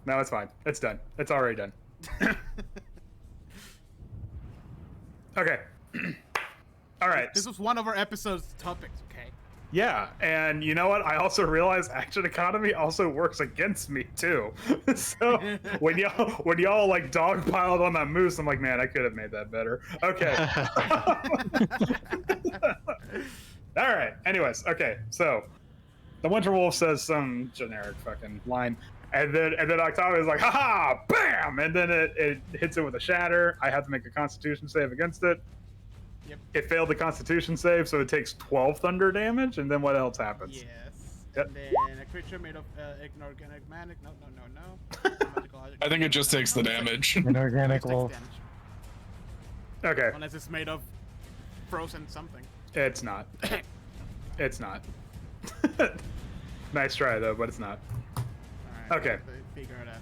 No, it's fine. It's done. It's already done. Okay. All right. This was one of our episode's topics, okay? Yeah, and you know what? I also realized action economy also works against me too. So when y'all like dogpiled on that moose, I'm like, man, I could have made that better. Okay. All right. Anyways, okay. So the Winter Wolf says some generic fucking line, and then Octavia's like, haha, bam, and then it hits it with a shatter. I have to make a Constitution save against it. Yep. It failed the Constitution save, so it takes 12 thunder damage, and then what else happens? Yes. Yep. And then a creature made of inorganic magic. No. Magical logic. I think it just takes the damage. Inorganic It takes wolf. damage. Okay. Unless it's made of frozen something. It's not. It's not. Nice try though, but it's not. Alright, Okay. Figure it out.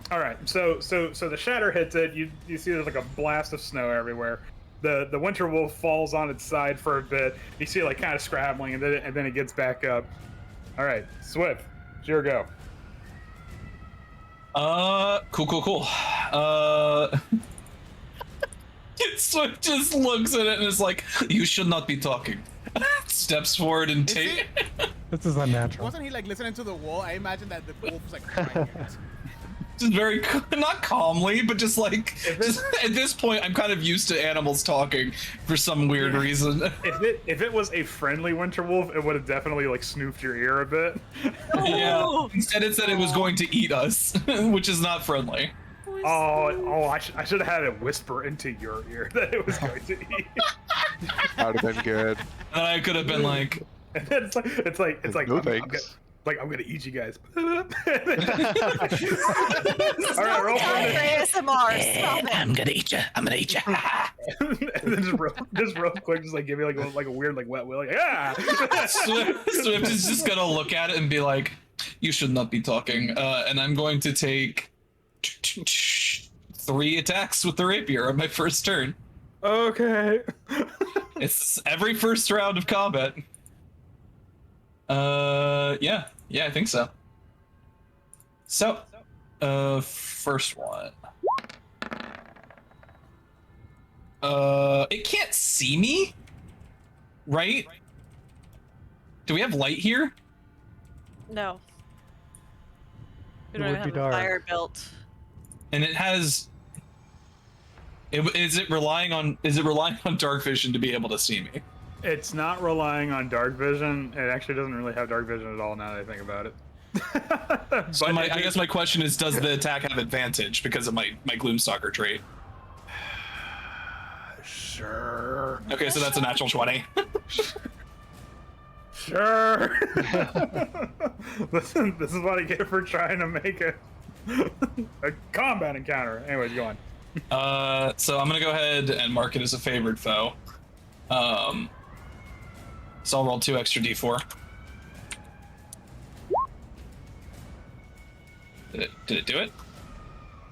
All right. So the shatter hits it. You see there's like a blast of snow everywhere. The Winter Wolf falls on its side for a bit. You see it like kind of scrabbling, and then it gets back up. All right, Swift, it's your go. Cool. Swift just looks at it and is like, "You should not be talking." Steps forward and take. This is unnatural. Wasn't he like listening to the wall? I imagine that the wolf was like crying. Just very not calmly, but just like at this point, I'm kind of used to animals talking for some weird reason. If it was a friendly Winter Wolf, it would have definitely like snooped your ear a bit. Yeah. Instead, it said it was going to eat us, which is not friendly. I should have had it whisper into your ear that it was going to eat. That would have been good. And I could have been like, And then it's like No I'm thanks. I'm gonna eat you guys. All right, roll for ASMR. Stop it. I'm gonna eat you. I'm gonna eat you. and then just real quick, just like give me like a weird like wet willy. Yeah. Swift is just gonna look at it and be like, "You should not be talking." And I'm going to take 3 attacks with the rapier on my first turn. Okay. It's every first round of combat. Yeah, I think so. So, first one. It can't see me, right? Do we have light here? No. We It don't would have be a dark. fire built. And it has. Is it relying on dark vision to be able to see me? It's not relying on dark vision. It actually doesn't really have dark vision at all now that I think about it. So I guess my question is, does the attack have advantage because of my Gloomstalker trait? Sure. Okay, so that's a natural 20. Sure. Listen, this is what I get for trying to make a combat encounter. Anyways, go on. So I'm gonna go ahead and mark it as a favored foe. So I'll roll 2 extra d4. Did it do it?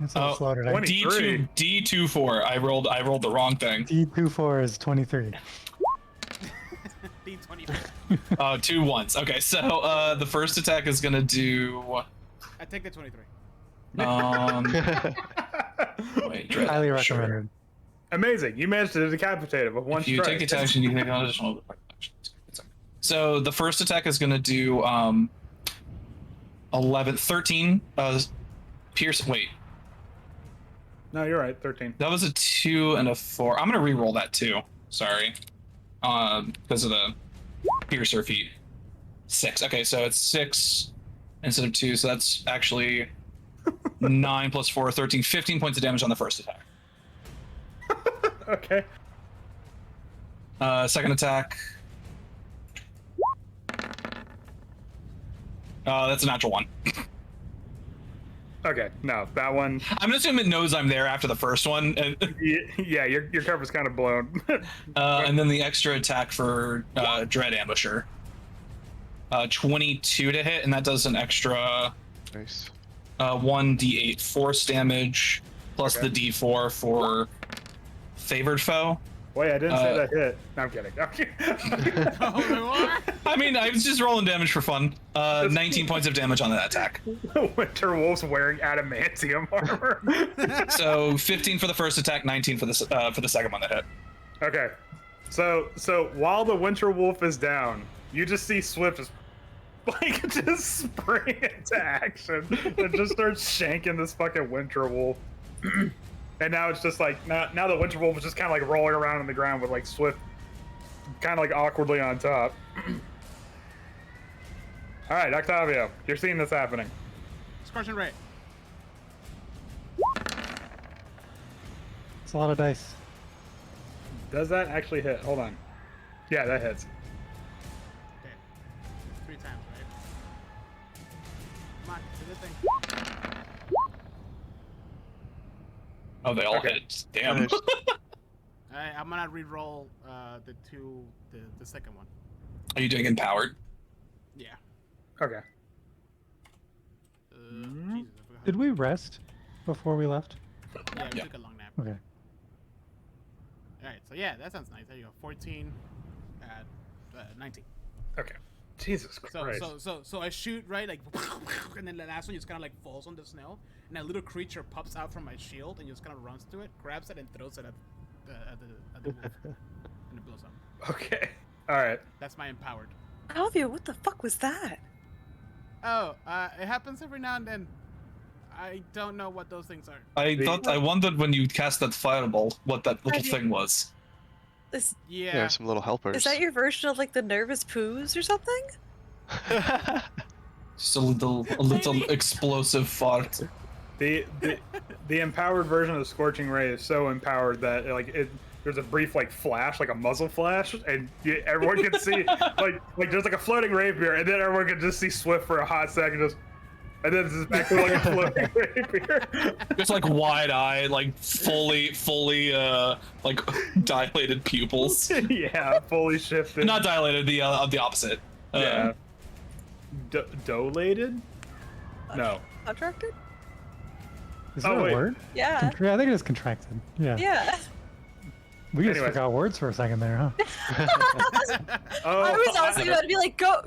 That's how slow today. 23. D24. I rolled the wrong thing. D24 is 23. D20. 2 ones. Okay, so the first attack is gonna do. I take the 23. Wait, dread. Highly Sure. recommended. Amazing. You managed to decapitate it with one If you strike. take the action, you can take an additional action. So the first attack is gonna do 13 pierce. Wait, No, you're right. 13. that was a 2 and a 4. I'm gonna re-roll that too. Sorry, because of the piercer feat. 6. Okay, so it's 6 instead of 2. So that's actually 9 plus 4, 13, 15 points of damage on the first attack. Okay. Second attack. That's a natural 1. Okay. No, that one. I'm gonna assume it knows I'm there after the first one. Yeah, your cover's kind of blown. And then the extra attack for Dread Ambusher. 22 to hit, and that does an extra Nice. 1d8 force damage, plus Okay. the d4 for favored foe. Wait, I didn't say that hit. No, I'm kidding. I mean, I was just rolling damage for fun. 19 points of damage on that attack. Winter Wolf's wearing adamantium armor. So 15 for the first attack, 19 for the second one that hit. Okay, so while the Winter Wolf is down, you just see Swift just spring into action and just starts shanking this fucking Winter Wolf. And now it's just like now the Winter Wolf is just kind of like rolling around on the ground with like Swift kind of like awkwardly on top. All right, Octavio, you're seeing this happening. Scorching Ray. It's a lot of dice. Does that actually hit? Hold on. Yeah, that hits. Okay. 3 times, right? Come on, do the thing. Oh, they all Okay. hit. Damn. Nice. Alright, I'm gonna re-roll the second one. Are you doing empowered? Yeah. Okay. Jesus, I forgot. Did we rest before we left? Yeah, we Yeah. took a long nap. Okay. Alright, so yeah, that sounds nice. There you go. 14, 19. Okay. Jesus So Christ. so I shoot right like, and then the last one just kind of like falls on the snow, and a little creature pops out from my shield and just kind of runs to it, grabs it, and throws it at the wolf, and it blows up. Okay. All right. That's my empowered. Alvia, what the fuck was that? Oh, it happens every now and then. I don't know what those things are. I wondered when you cast that fireball what that little thing was. Is Yeah. Some little helpers. is that your version of like the nervous poos or something? Just a little explosive fart. The empowered version of the Scorching Ray is so empowered that there's a brief like flash, like a muzzle flash, and everyone can see like there's like a floating rapier, and then everyone can just see Swift for a hot second, and then it's just back to like a floating rapier. Just like wide eye, like fully like dilated pupils. Yeah, fully shifted. Not dilated, the opposite. Yeah. Dolated? No. Contracted? Is that Oh, wait. a word? Yeah. I think it is contracted. Yeah. Yeah. We just Anyways. forgot words for a second there, huh? Oh, I was honestly about to be like, go.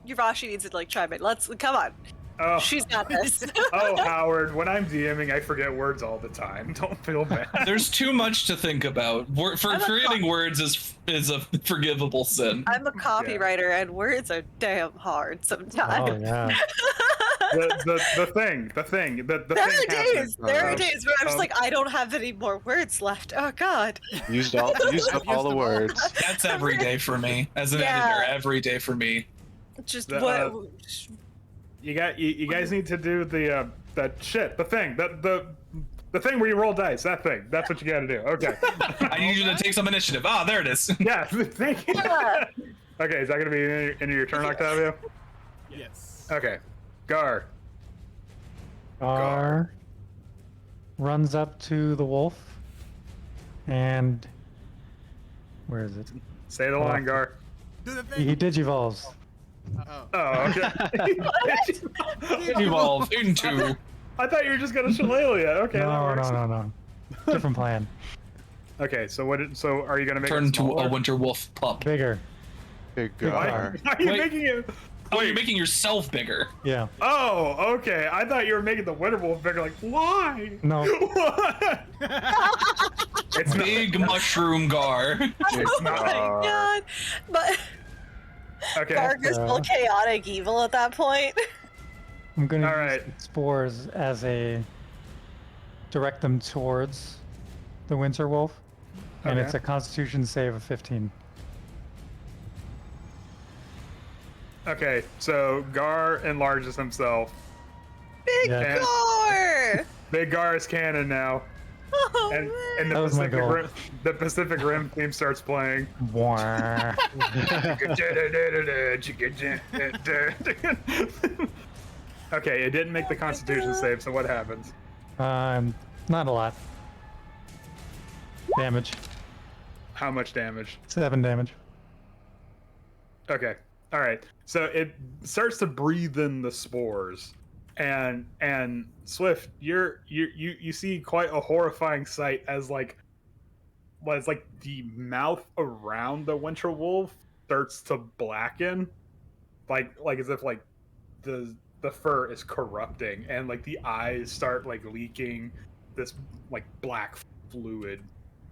Yurashi needs to like chime in. Let's come on. oh, She's got this. oh, Howard, when I'm DMing, I forget words all the time. Don't feel bad. There's too much to think about. Forgetting words is a forgivable sin. I'm a copywriter, and words are damn hard sometimes. Oh yeah. The thing. There thing are days. happens. There are days where I'm just Um, like, I don't have any more words left. Oh God. Used up all the words. That's every day for me. As an Yeah. editor, every day for me. Just The, what? You guys need to do the thing the thing where you roll dice. That thing. That's what you got to do. Okay. I need you to take some initiative. Ah, there it is. Yeah. Thank you. Yeah. Okay. Is that gonna be into your turn, Octavio? Yes. Okay. Gar. Gar runs up to the wolf and where is it? Say the line, Gar. Do the thing. He digivolves. Oh. Oh, okay. Evolve into. I thought you were just gonna shillelagh. Okay. that No, works. no. Different plan. Okay. So so are you gonna make Turn it into smaller? a winter wolf pup. Bigger. Big Why, Gar. why are you Wait. making it? Oh, you're making yourself bigger. Yeah. Oh, okay. I thought you were making the winter wolf bigger. Like, why? No. What? It's not. Big mushroom Gar. Oh my Gar. God. But Okay. Garga's full chaotic evil at that point. I'm gonna All use right. spores as a direct them towards the winter wolf. And Okay. it's a constitution save of 15. Okay. So Gar enlarges himself. Big Yeah. Gar! Big Gar is canon now, Oh, and man. the That was my Pacific goal. Rim, the Pacific Rim theme starts playing. Wah. Okay, it didn't make the Constitution save. So what happens? Not a lot. Damage. How much damage? 7 damage. Okay. All right. So it starts to breathe in the spores, and Swift, you see quite a horrifying sight as like the mouth around the winter wolf starts to blacken, like as if like the fur is corrupting, and like the eyes start like leaking this like black fluid.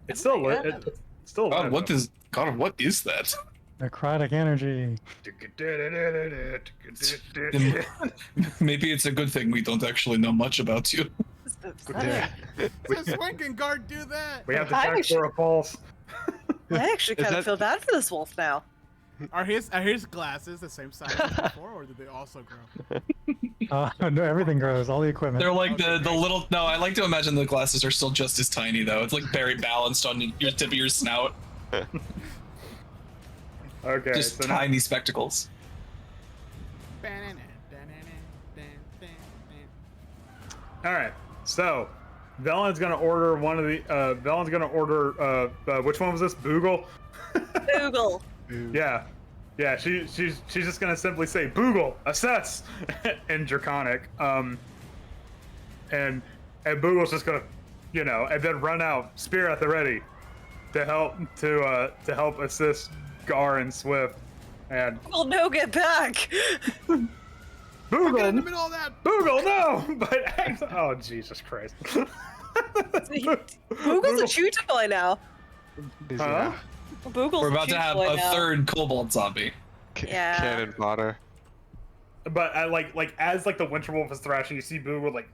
It's still my lit. God. It's still God, lit, what though. what is that? Necrotic energy. Maybe it's a good thing we don't actually know much about you. Yeah. Just when can guard do that? We have to I check actually- for a pulse. I actually Is kind that- of feel bad for this wolf now. Are his glasses the same size as before, or did they also grow? No, everything grows. All the equipment. They're like the little. No, I like to imagine the glasses are still just as tiny though. It's like very balanced on your tip of your snout. Okay, Just so now, tiny spectacles. all right. So, Velen's gonna order one of the. Velen's gonna order. Which one was this? Boogle. Google. Yeah, yeah. She's just gonna simply say Boogle, assess, in Draconic. And Boogle's just gonna, and then run out, spear at the ready, to help assist Gar and Swift. And Well, no, get back. Get in the Boogle, middle of that. Boogle, no! But oh Jesus Christ! Boogle's a chew toy now. He's, Huh? Boogle's We're a about chew to have toy a now. third kobold zombie. Yeah. Cannon fodder. But I like as like the winter wolf is thrashing, you see Boogle like.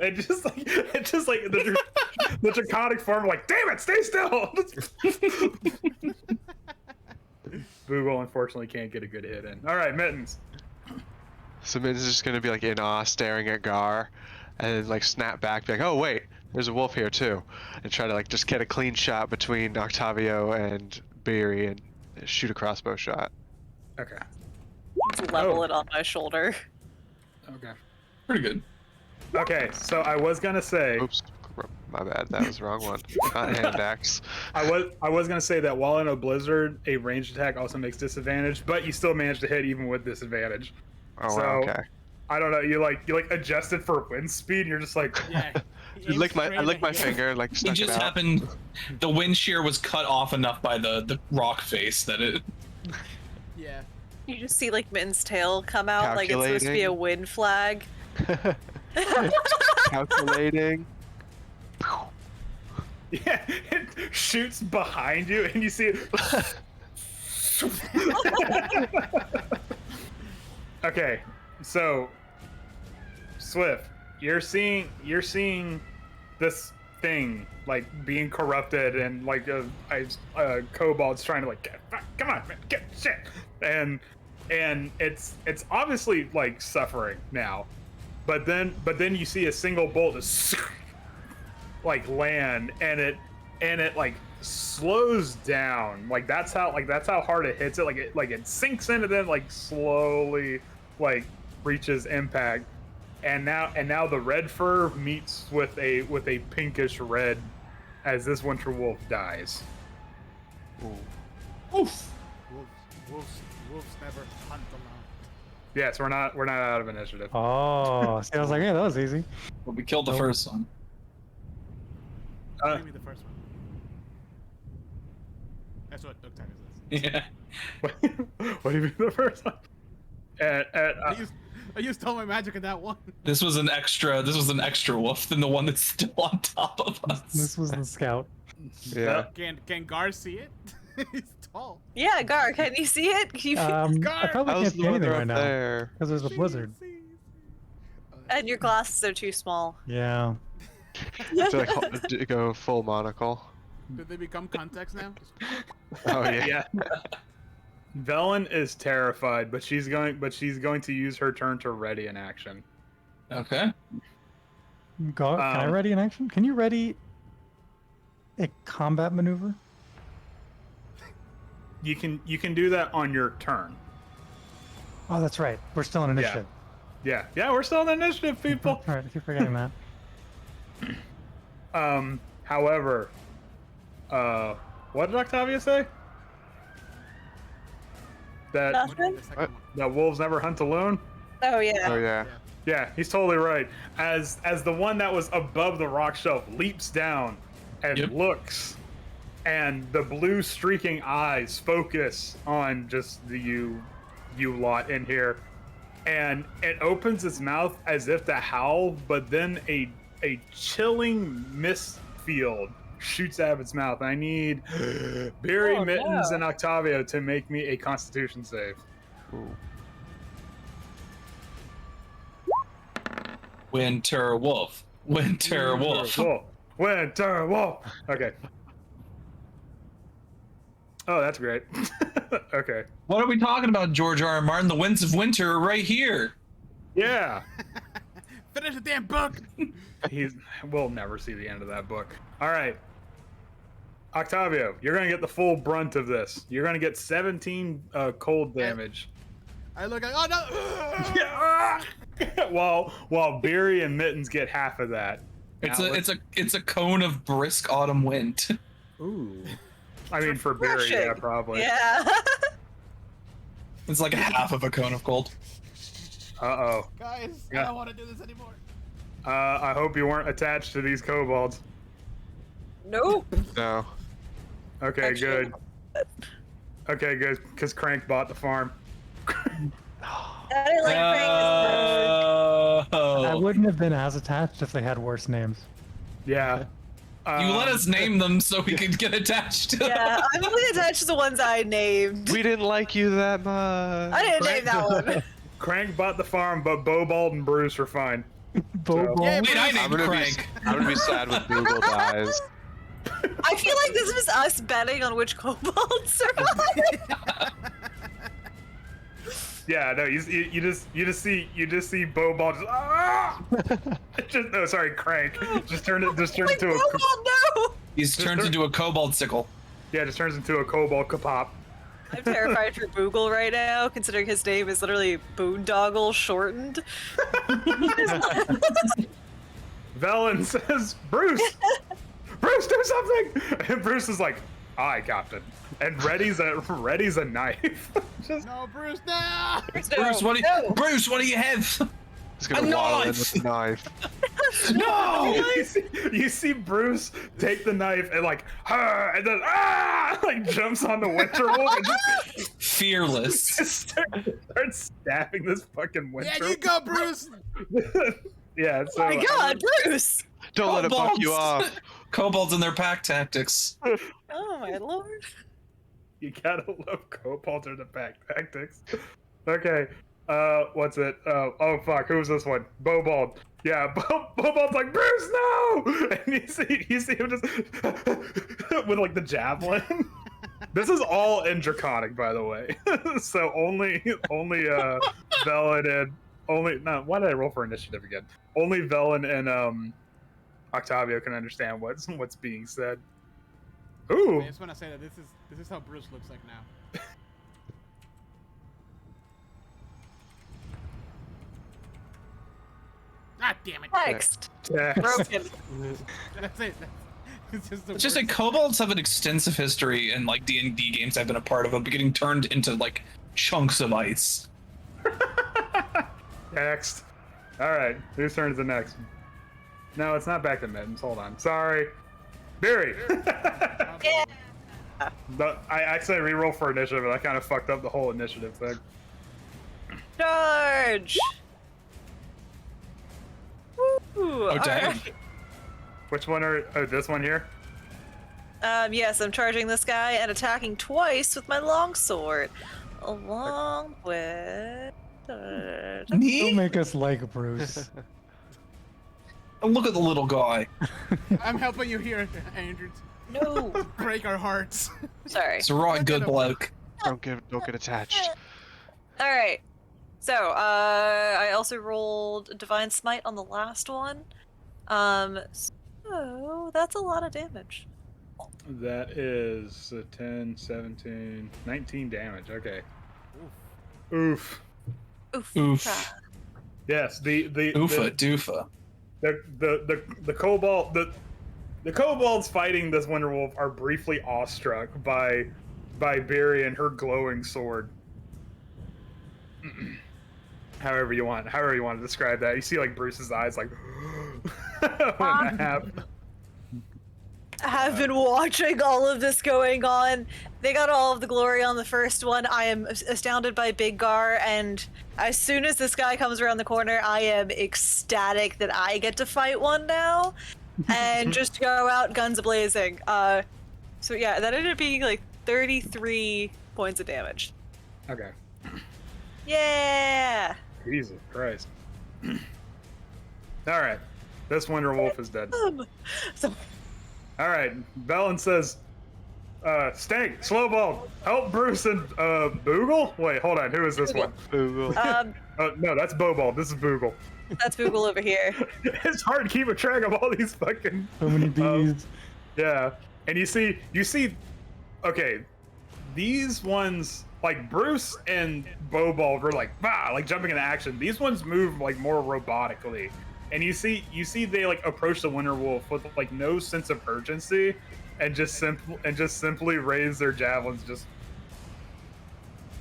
It's just like the draconic form, like, damn it, stay still. Boogle unfortunately can't get a good hit in. All right, Mittens. So Mittens is just gonna be like in awe, staring at Gar, and then like snap back, be like, "Oh wait, there's a wolf here too," and try to like just get a clean shot between Octavio and Beery and shoot a crossbow shot. Okay. Just level Oh. it on my shoulder. Okay. Pretty good. Okay. So I was gonna say Oops, my bad. That was the wrong one. Not hand axe. I was gonna say that while in a blizzard, a ranged attack also makes disadvantage, but you still manage to hit even with disadvantage. Oh, So- wow, okay. I don't know. You like adjusted for wind speed. And you're just like, Yeah. I lick my finger. finger, like It stuck it just out. happened. The wind shear was cut off enough by the rock face that it. Yeah. You just see like Mitten's tail come out, like it's supposed to be a Calculating. wind flag. Calculating. yeah, it shoots behind you, and you see it. Okay, so Swift, you're seeing this thing like being corrupted, and like a kobold's trying to like come on, man, get shit, and it's obviously like suffering now, but then you see a single bolt just like land, and it like slows down, like that's how hard it hits it, like it sinks in and then like slowly like reaches impact, and now the red fur meets with a pinkish red as this winter wolf dies. Oof. Wolves never hunt alone. Yes, we're not out of initiative. Oh, see, I was like, yeah, that was easy. But we killed the Nope. first one. Give me the first one. That's what Doug Tiger says. Yeah. What do you mean the first one? I used all my magic in that one. This was an extra wolf than the one that's still on top of us. This was the scout. Yeah. Can Gar see it? He's tall. Yeah, Gar, can you see it? Can you I probably How's can't the see anything weather right up now there? because there's a blizzard. and your glasses are too small. Yeah. I feel like go full monocle. Did they become contacts now? Oh yeah. Yeah. Velen is terrified, but she's going to use her turn to ready an action. Okay. Can I ready an action? Can you ready a combat maneuver? You can do that on your turn. Oh, that's right. We're still in initiative. Yeah, we're still in initiative, people. All right, I keep forgetting that. However, what did Octavia say? That Nothing? The second What? one. that wolves never hunt alone. Oh yeah. Oh yeah. Yeah, he's totally right. As the one that was above the rock shelf leaps down and Yep. looks, and the blue streaking eyes focus on just you lot in here, and it opens its mouth as if to howl, but then a chilling mist field shoots out of its mouth. I need Barry, Oh, Mittens, no. and Octavio to make me a Constitution save. Ooh. Winter Wolf. Winter Wolf. Winter Wolf. Okay. Oh, that's great. Okay. What are we talking about, George R. R. Martin? The Winds of Winter are right here. Yeah. Finish the damn book. We'll never see the end of that book. All right. Octavio, you're going to get the full brunt of this. You're going to get 17 cold damage. I look like, oh no! while Beery and Mittens get half of that. It's a cone of brisk autumn wind. Ooh. I mean, for Beery, Refreshing. yeah, probably. Yeah. It's like a half of a cone of cold. Uh-oh. Guys, I Yeah. don't want to do this anymore. I hope you weren't attached to these kobolds. Nope. No. Okay, Actually, good. Okay, good, because Crank bought the farm. I didn't like Frank. Oh. I wouldn't have been as attached if they had worse names. Yeah. You let us name them so we could get attached to them. Yeah, I'm only attached to the ones I named. We didn't like you that much. I didn't name that one. Crank bought the farm, but Bobald and Bruce are fine. Bobo. Yeah, Wait, I I'm named gonna Crank. I'm gonna be sad when Google dies. I feel like this was us betting on which kobolds survive. Yeah, no, you just see Bobald just, ah! No, sorry, Crank. Just turn into Like, a kobold, no! He's turned into a kobold sickle. yeah, just turns into a kobold kapop. I'm terrified for Boogle right now, considering his name is literally Boondoggle shortened. Velen says, Bruce, do something! And Bruce is like, aye, Captain. And ready's a knife. Just, No, Bruce, no! Bruce, what do you have? He's gonna A waddle in knife! with a knife. No! you see Bruce take the knife and like, and then like jumps on the Winter Wolf and Fearless. just starts stabbing this fucking Winter Yeah, you go, Bruce! Yeah, so Oh my god, Bruce! Don't let it buck you Kobolds. off. Kobolds and their pack tactics. Oh my lord. you gotta love kobolds or the pack tactics. Okay, what's it? Oh fuck, who's this one? Bobald. Yeah, Bobald's like, Bruce, no! And you see him just with like the javelin. This is all in Draconic, by the way. So only Velen and why did I roll for initiative again? Only Velen and Octavio can understand what's being said. Ooh. I just want to say that this is how Bruce looks like now. God damn it! Text. Text. Broken. That's it. It's just, the It's just like worst. kobolds have an extensive history in like D&D games I've been a part of getting turned into like chunks of ice. Next. Alright, whose turn is the next? No, it's not back to Mittens. Hold on. Sorry. Barry! Yeah. I accidentally reroll for initiative and I kind of fucked up the whole initiative thing. Charge! Woo! Oh, dang. Alright. Which one are... Oh, this one here? Yes, I'm charging this guy and attacking twice with my longsword. Along with... Don't Me? make us like Bruce. Oh, look at the little guy. I'm helping you here, Andrew. No! Break our hearts. Sorry. It's a raw good bloke. Don't get attached. Alright. So, I also rolled Divine Smite on the last one. So, that's a lot of damage. That is 10, 17, 19 damage. Okay. Oof. Oof. Oof. Yes, Oofa doofa. the kobold the kobolds fighting this Winterwolf are briefly awestruck by Barry and her glowing sword. However you want to describe that. You see like Bruce's eyes like when that happened. have been watching all of this going on. They got all of the glory on the first one. I am astounded by Big Gar, and as soon as this guy comes around the corner, I am ecstatic that I get to fight one now, and just go out guns a-blazing. So yeah, that ended up being like 33 points of damage. Okay. Yeah! Jesus Christ. All right. This Winter Wolf is dead. So, All right. Velen says, Stank, Slowball, help Bruce and Boogle? Wait, hold on. Who is this one? Google. No, that's Bobald. This is Boogle. that's Boogle over here. It's hard to keep a track of all these fucking... So many bees. Yeah. And you see, okay, these ones, like Bruce and Bobald were like, bah, like jumping into action. These ones move like more robotically. And you see they like approach the Winter Wolf with like no sense of urgency and just simply raise their javelins, just,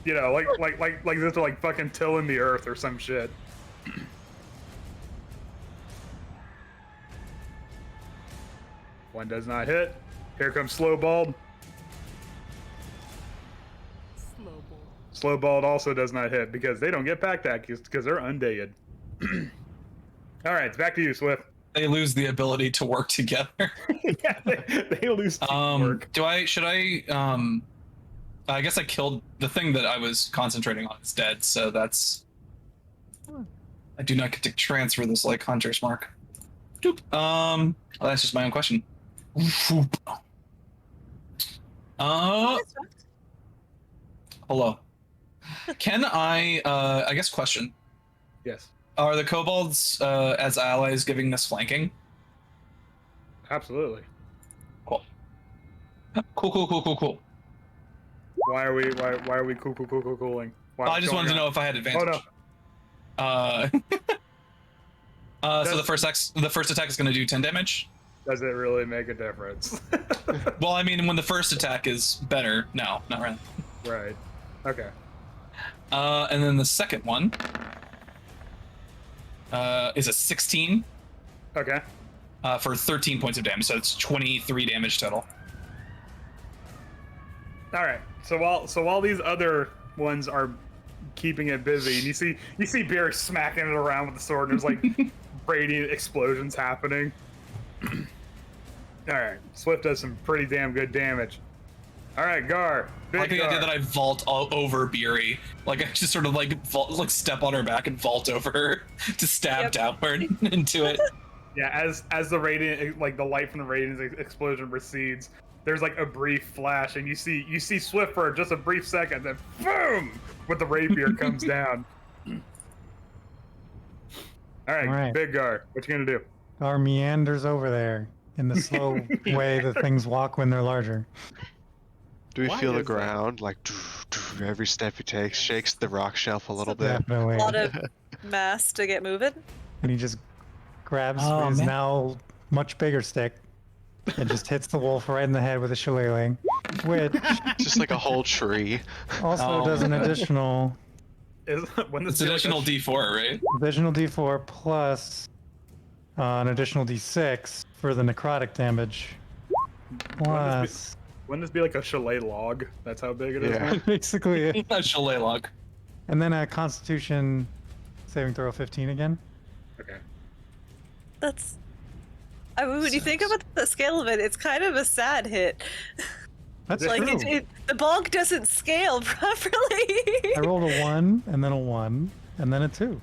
you know, like this are like fucking tilling the earth or some shit. One does not hit. Here comes Slowbald. Slowbald also does not hit because they don't get pack tactics because they're undead. All right, it's back to you, Swift. They lose the ability to work together. Yeah, they lose teamwork. I guess I killed the thing that I was concentrating on is dead, so that's... I do not get to transfer this like Hunter's Mark. Doop. Well, that's just my own question. Hello. Can I guess question. Yes. Are the kobolds as allies giving this flanking? Absolutely. Cool. Cool. Why are we cooling? Why I just wanted to know if I had advantage. Oh no. So the first attack is going to do 10 damage. Does it really make a difference? Well, I mean, when the first attack is better, no, not really. Right. Okay. And then the second one is a 16 Okay. for 13 points of damage, so it's 23 damage total. All right. So while these other ones are keeping it busy, and you see Beer smacking it around with the sword, and there's like radiant explosions happening. All right. Swift does some pretty damn good damage. All right, Gar. I like the Gar. idea that I vault all over Beery. Like, I just sort of like step on her back and vault over her to stab downward into it. Yeah, as the radiant, like the light from the radiant explosion recedes, there's like a brief flash, and you see Swift for just a brief second, then boom, with the rapier comes down. All right, Big Gar, what you gonna do? Gar meanders over there in the slow way that things walk when they're larger. Do we Why feel the is that? ground like every step he takes shakes the rock shelf a little bit? Definitely. A lot of mass to get moving. And he just grabs Oh, his man. now much bigger stick and just hits the wolf right in the head with a shillelagh, which Just like a whole tree. also Oh, does an man. additional When It's additional D4, right? D4 plus an additional D6 for the necrotic damage. Plus, Wouldn't this be like a chalet log? That's how big it is. Yeah. basically it. A chalet log. And then a Constitution saving throw 15 again. Okay. That's. I mean, when you think about the scale of it, it's kind of a sad hit. That's Like true. the bonk doesn't scale properly. I rolled a 1, and then a 1, and then a 2.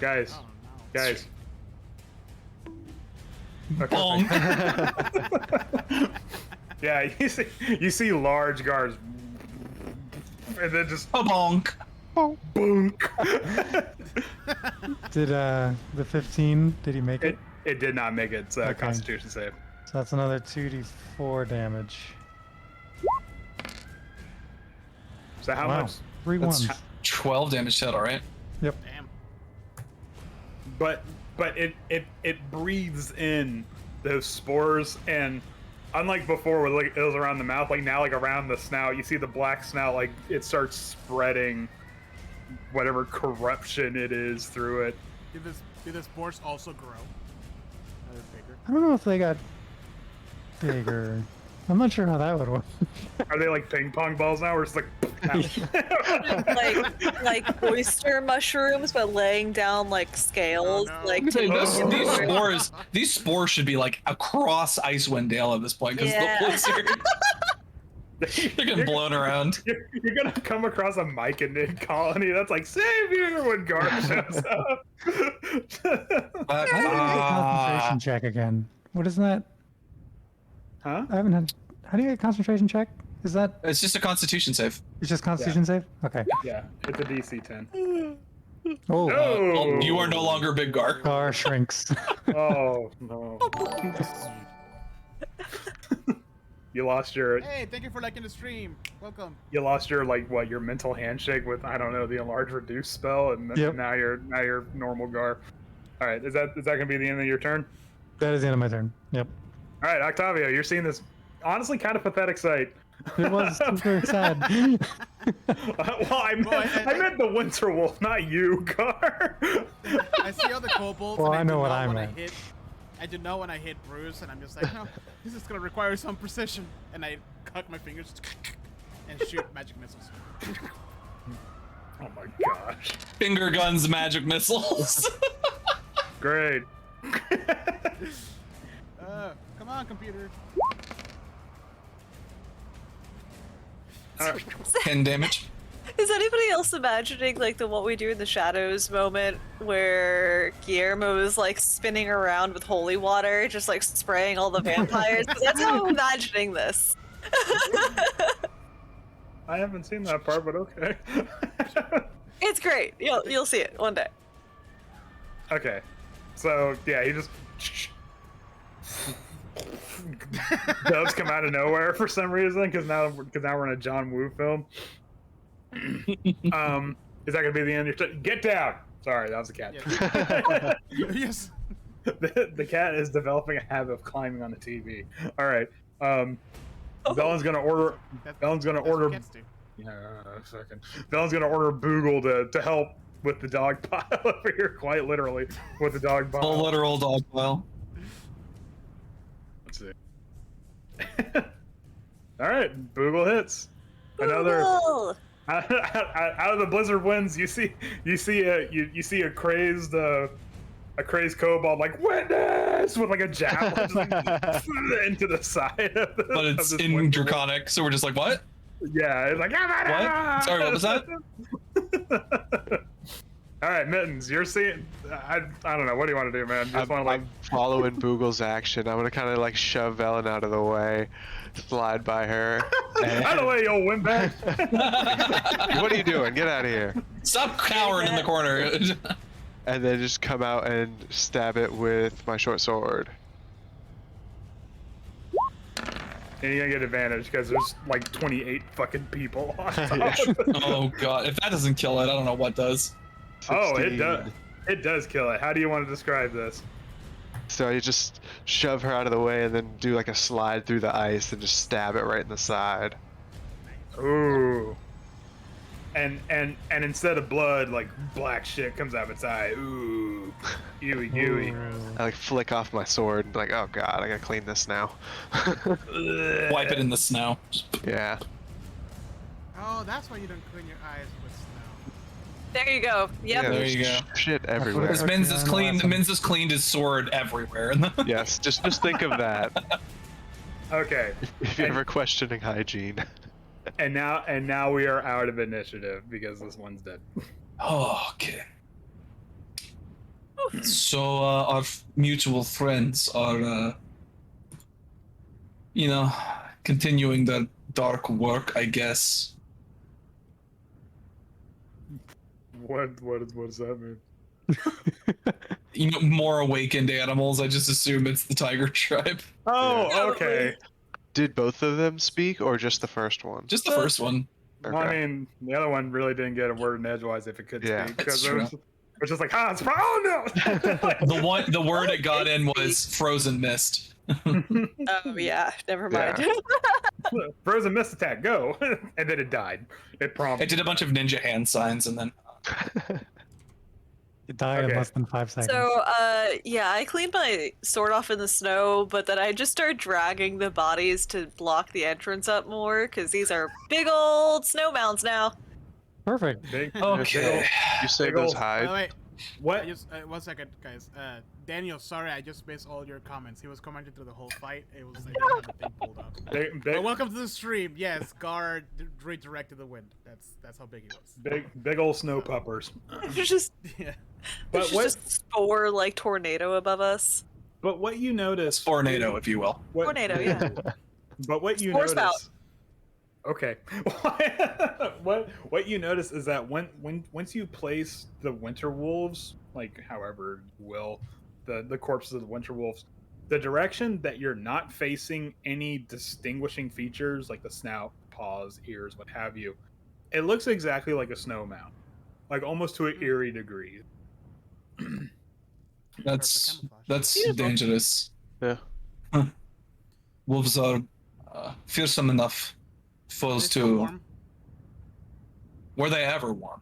Guys. Oh, no. Guys. Okay. Boom. Yeah, you see large guards, and then just A bonk. boonk. Did the 15, did he make it? It did not make its Okay. Constitution save. So that's another 2d4 damage. So how Wow. much? 3 That's ones. 12 damage total, right? Yep. Damn. But it breathes in those spores, and unlike before where like it was around the mouth, like now like around the snout, you see the black snout, like it starts spreading whatever corruption it is through it. Did the spores also grow? Are they bigger? I don't know if they got Jaeger. I'm not sure how that would work. Are they like ping pong balls now, or it's like? like oyster mushrooms, but laying down like scales. Oh, no. Like These spores should be like across Icewind Dale at this point because Yeah. the poison they're getting blown around. You're gonna come across a Myconid colony that's like savior when Gar shows up. How do you get a concentration check again? What is that? Huh? I haven't had. How do you get a concentration check? Is that? It's just a Constitution save. It's just Constitution save? Okay. Yeah, it's a DC 10. Oh. No! You are no longer Big Gar. Gar shrinks. Oh no. You lost your Hey, thank you for liking the stream. Welcome. like what your mental handshake with I don't know the enlarge reduce spell, and Yep. now you're normal Gar. All right, is that gonna be the end of your turn? That is the end of my turn. Yep. All right, Octavio, you're seeing this honestly kind of pathetic sight. It was very sad. Well, I meant the Winter Wolf, not you, Gar. I see all the kobolds. Well, and I know do what know I when meant. I do know when I hit Bruce, and I'm just like, no, this is gonna require some precision. And I cut my fingers and shoot magic missiles. Oh my gosh. Finger guns, magic missiles. Great. Come on, computer. 10 damage. Is anybody else imagining like the What We Do in the Shadows moment where Guillermo is like spinning around with holy water, just like spraying all the vampires? 'Cause that's how I'm imagining this. I haven't seen that part, but okay. It's great. You'll see it one day. Okay. So yeah, he just doves come out of nowhere for some reason because now we're in a John Woo film. Is that gonna be the end of your get down? Sorry, that was a cat. Yeah. Yes. The cat is developing a habit of climbing on the TV. All right. Belen's gonna order. Belen's gonna That's what order. cats do. Yeah, a second. Belen's gonna order Boogle to help with the dog pile over here, quite literally, with the dog pile. Full literal dog pile. Let's see. All right, Boogle hits. Another Ooh. out of the blizzard winds. You see a crazed kobold like witness with like a javelin into the side of the, But of it's this in winter wolf. Draconic, so we're just like, what? Yeah, it's like What? Sorry, what was that? All right, Mittens, you're seeing. I don't know. What do you want to do, man? Just want to like. I'm following Boogle's action. I'm gonna kind of like shove Velen out of the way, slide by her. Out of the way, you old windbag. What are you doing? Get out of here! Stop cowering in the corner. And then just come out and stab it with my short sword. And you're gonna get advantage because there's like 28 fucking people on top. Oh god, if that doesn't kill it, I don't know what does. Oh, it 16. does. It does kill it. How do you want to describe this? So you just shove her out of the way and then do like a slide through the ice and just stab it right in the side. Ooh. And instead of blood, like black shit comes out of its eye. Ooh. Ewy. I like flick off my sword and like, oh god, I gotta clean this now. Wipe it in the snow. Yeah. Oh, that's why you don't clean your eyes with snow. There you go. Yep. Yeah, There there's you go. shit everywhere. Because Minz has cleaned his sword everywhere. Yes, just think of that Okay. if you're ever questioning hygiene. And now we are out of initiative because this one's dead. Oh, okay. So our mutual friends are, continuing their dark work, I guess. What does that mean? More awakened animals. I just assume it's the tiger tribe. Oh, okay. Did both of them speak or just the first one? Just the first one. Well, I mean, the other one really didn't get a word in edgewise if it could Yeah, speak. that's Because it was just like, it's oh no! The word it got in was frozen mist. Oh yeah. Never mind. Frozen mist attack, go! And then it died. It prompted. It did a bunch of ninja hand signs and then. You die in Okay. less than 5 seconds. So, yeah, I cleaned my sword off in the snow, but then I just started dragging the bodies to block the entrance up more, because these are big old snow mounds now. Perfect. Big, Okay. You save big those ol'- By the hides. way, what? I just 1 second, guys. Daniel, sorry, I just missed all your comments. He was commenting through the whole fight. It was I didn't have the thing pulled up. Big, But welcome to the stream. Yes, Gar redirected the wind. That's how big he was. big old snow puppers. There's just, Yeah. But there's what? just a spore like tornado above us. But what you notice? Tornado, if you will. What, Tornado, yeah. But what you Spore notice? spout. Okay. what you notice is that once you place the winter wolves, like however you will, the corpses of the winter wolves, the direction that you're not facing any distinguishing features like the snout, paws, ears, what have you, it looks exactly like a snow mound, like almost to an eerie degree. That's camouflage. Beautiful. dangerous. Yeah. Wolves are fearsome enough Are foes they still to. warm? Were they ever warm?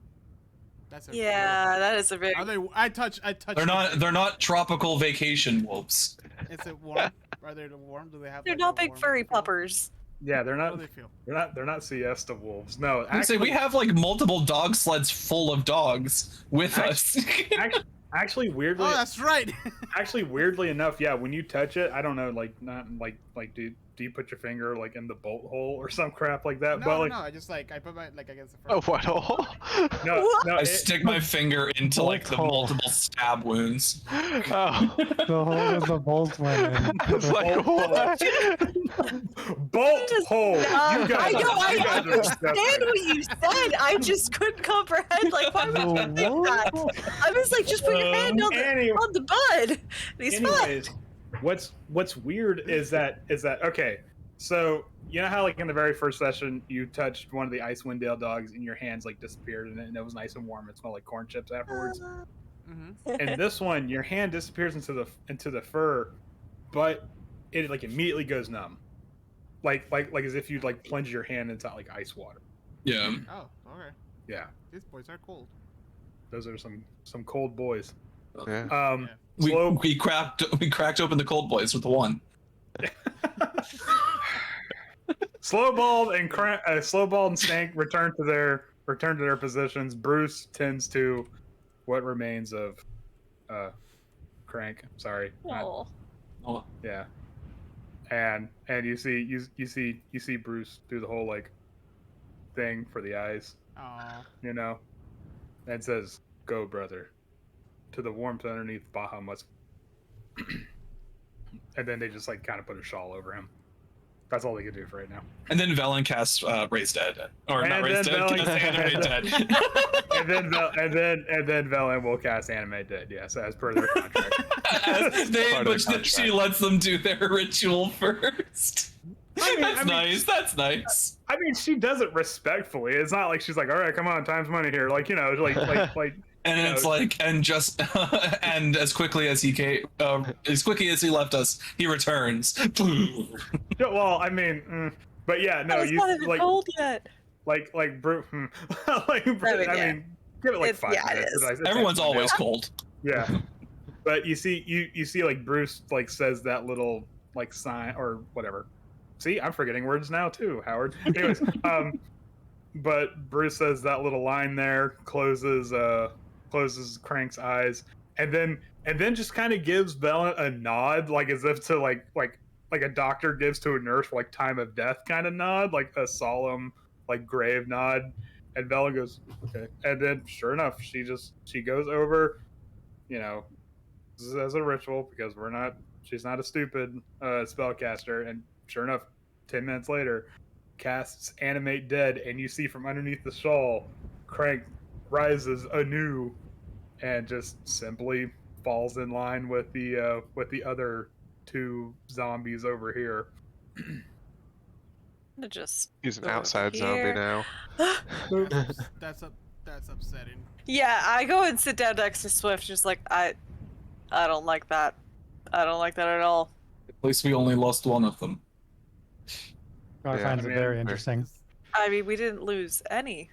That's a Yeah, that is a very. Are they? I touch. They're not. They're not tropical vacation wolves. Is it warm? Are they warm? Do they have? They're like, not a big warm furry feel? puppers. Yeah, they're How not. do they feel? They're not siesta wolves. No, I would say we have like multiple dog sleds full of dogs with us. actually weirdly. Oh, that's right. Actually, weirdly enough, yeah, when you touch it, I don't know, like not like do you put your finger like in the bolt hole or some crap like that? no, but like no, I just like I put my like against the front. Oh, what? Oh. no, no, I it- stick my finger into like the Bolt hole. multiple stab wounds. Oh. The hole is the bolt went in. It's like, what? bolt hole. You I guys, know, I you guys are understand disgusting. what you said. I just couldn't comprehend. Like, why would you think that? What? I was like, just put your hand on Anyway, the bud. And he's fine. anyways, what's weird is that okay. So you know how like in the very first session you touched one of the Icewind Dale dogs and your hands like disappeared and it was nice and warm. It smelled like corn chips afterwards. Mm-hmm. And this one, your hand disappears into the fur, but it like immediately goes numb, like as if you'd like plunge your hand into like ice water. Yeah. Oh, okay. Yeah, These boys are cold. those are some cold boys. Yeah. Um, We slow, we cracked open the cold boys with the one. Slowballed and Stank return to their positions. Bruce tends to what remains of Crank. Sorry, not- Oh. Oh, yeah. And you see Bruce do the whole like thing for the eyes, Oh. you know, and says, "Go, brother," to the warmth underneath Bahamut's. And then they just like kind of put a shawl over him. That's all they could do for right now. and then Velen casts Raise Dead, or not And Raise then Dead, Velen- cast Animate Dead. and then Velen will cast Animate Dead. Yes, as per their contract. Part of the contract. She lets them do their ritual first. That's nice. That's nice. I mean, she does it respectfully. It's not like she's like, "All right, come on, time's money here." Like, you know, like. And you it's know, like, and just, and as quickly as he came, as quickly as he left us, he returns. well, I mean, but yeah, no, it's you not even like, cold yet. like, Bruce. Like, Bruce, I yeah. mean, give it like It's- 5 yeah, it minutes. is. It's Everyone's actually always now. cold. Yeah, but you see like Bruce like says that little like sign or whatever. See, I'm forgetting words now too, Howard. Anyways, but Bruce says that little line there, closes Crank's eyes, and then just kind of gives Bella a nod, like as if to like a doctor gives to a nurse for like time of death kind of nod, like a solemn like grave nod. And Bella goes, okay. And then sure enough, she goes over, you know, as a ritual because she's not a stupid spellcaster. And sure enough, 10 minutes later, casts Animate Dead, and you see from underneath the shawl, Crank rises anew and just simply falls in line with the other two zombies over here. Just He's an Over outside here. zombie now. That's upsetting. Yeah, I go and sit down next to Swift, just like I don't like that. I don't like that at all. At least we only lost one of them. I Yeah, find I it mean, very interesting. I mean, we didn't lose any.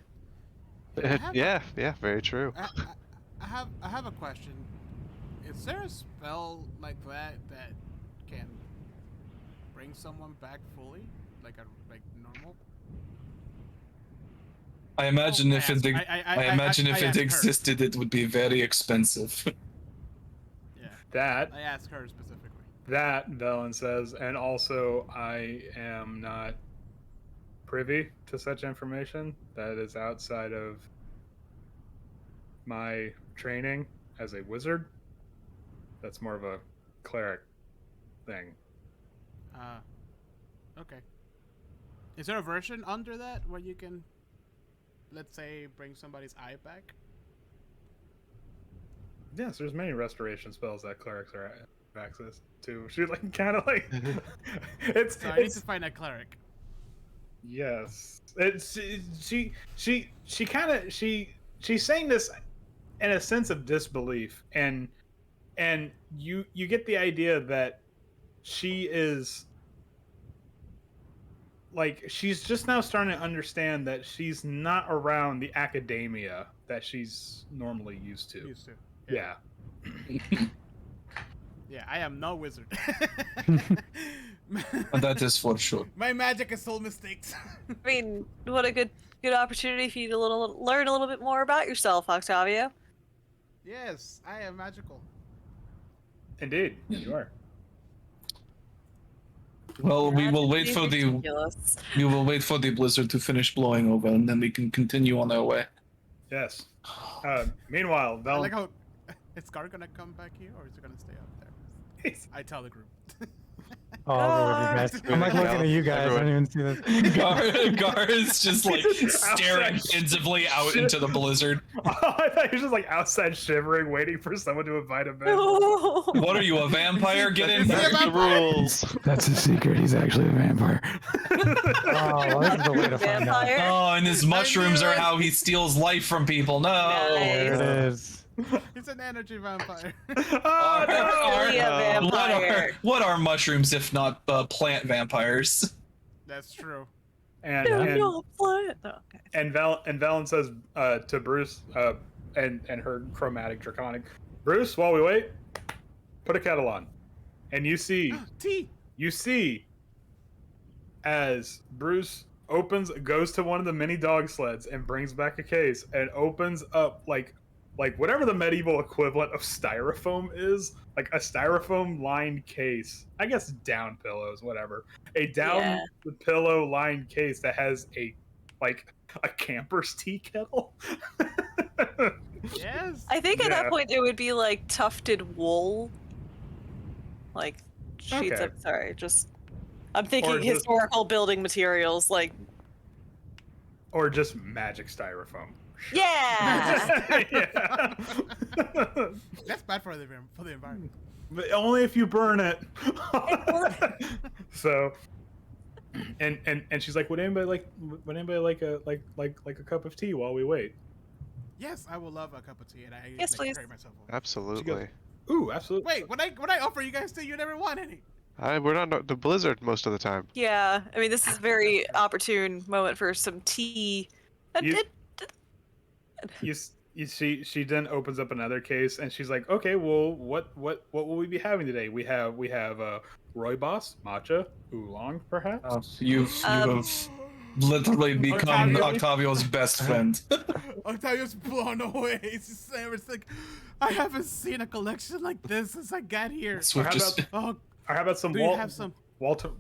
Yeah, very true. I have a question. Is there a spell like that that can bring someone back fully, like normal? I imagine Oh, if it asked her. existed, it would be very expensive. Yeah. That I asked her specifically. that Velen says, and also I am not privy to such information. That is outside of my training as a wizard. That's more of a cleric thing. Okay. Is there a version under that where you can, let's say, bring somebody's eye back? Yes, there's many restoration spells that clerics are have access to. She like kind of like it's. So I need it's to find a cleric. yes. It's she kind of she's saying this in a sense of disbelief, and you get the idea that she is like she's just now starting to understand that she's not around the academia that she's normally used to. Used to. Yeah. Yeah, I am no wizard. That is for sure. My magic is all mistakes. I mean, what a good opportunity for you to learn a little bit more about yourself, Octavio. Yes, I am magical. Indeed, you are. Well, we will wait Magically for the ridiculous. blizzard to finish blowing over, and then we can continue on our way. Yes. Meanwhile, I Val. like how is Scar gonna come back here or is it gonna stay up there? I tell the group. Oh, I'll go with you guys. I'm like looking at you guys. I didn't even see this. Gar is just like staring outside. pensively out into the blizzard. I thought he was just like outside shivering, waiting for someone to invite him in. What are you, a vampire? Get in Is he here. a The rules. That's a secret. He's actually a vampire. Oh, well, this is the way to find out. Vampire? Oh, and his mushrooms knew are it. how he steals life from people. No. There Nice. it is. He's an energy vampire. Oh, no! Really a vampire. What are mushrooms if not plant vampires? That's true. And No, and no, what? Oh, okay. and Valen says to Bruce and her chromatic draconic, Bruce, while we wait, put a kettle on, and you see as Bruce goes to one of the mini dog sleds and brings back a case and opens up like whatever the medieval equivalent of styrofoam is, like a styrofoam lined case. I guess down pillows, whatever. A down pillow lined case that has a camper's tea kettle. Yes. I think at Yeah. that point it would be like tufted wool. Like sheets Okay. of sorry, just I'm thinking Or just- historical building materials, like Or just magic styrofoam. yeah. Yeah. That's bad for the environment. But only if you burn it. So, and she's like, would anybody like a cup of tea while we wait? Yes, I will love a cup of tea, and I Yes, please. carry myself over. Absolutely. Ooh, absolutely. Wait, when I offer you guys tea, you never want any. We're not the blizzard most of the time. Yeah. I mean this is a very opportune moment for some tea. And You- it- You see, she then opens up another case and she's like, okay, well, what will we be having today? We have rooibos, matcha, oolong, perhaps. You have literally become Octavio. Octavio's best friend. Octavio's blown away. It's like, I haven't seen a collection like this since I got here. So Or how just Oh, Or how about some do you have some? Water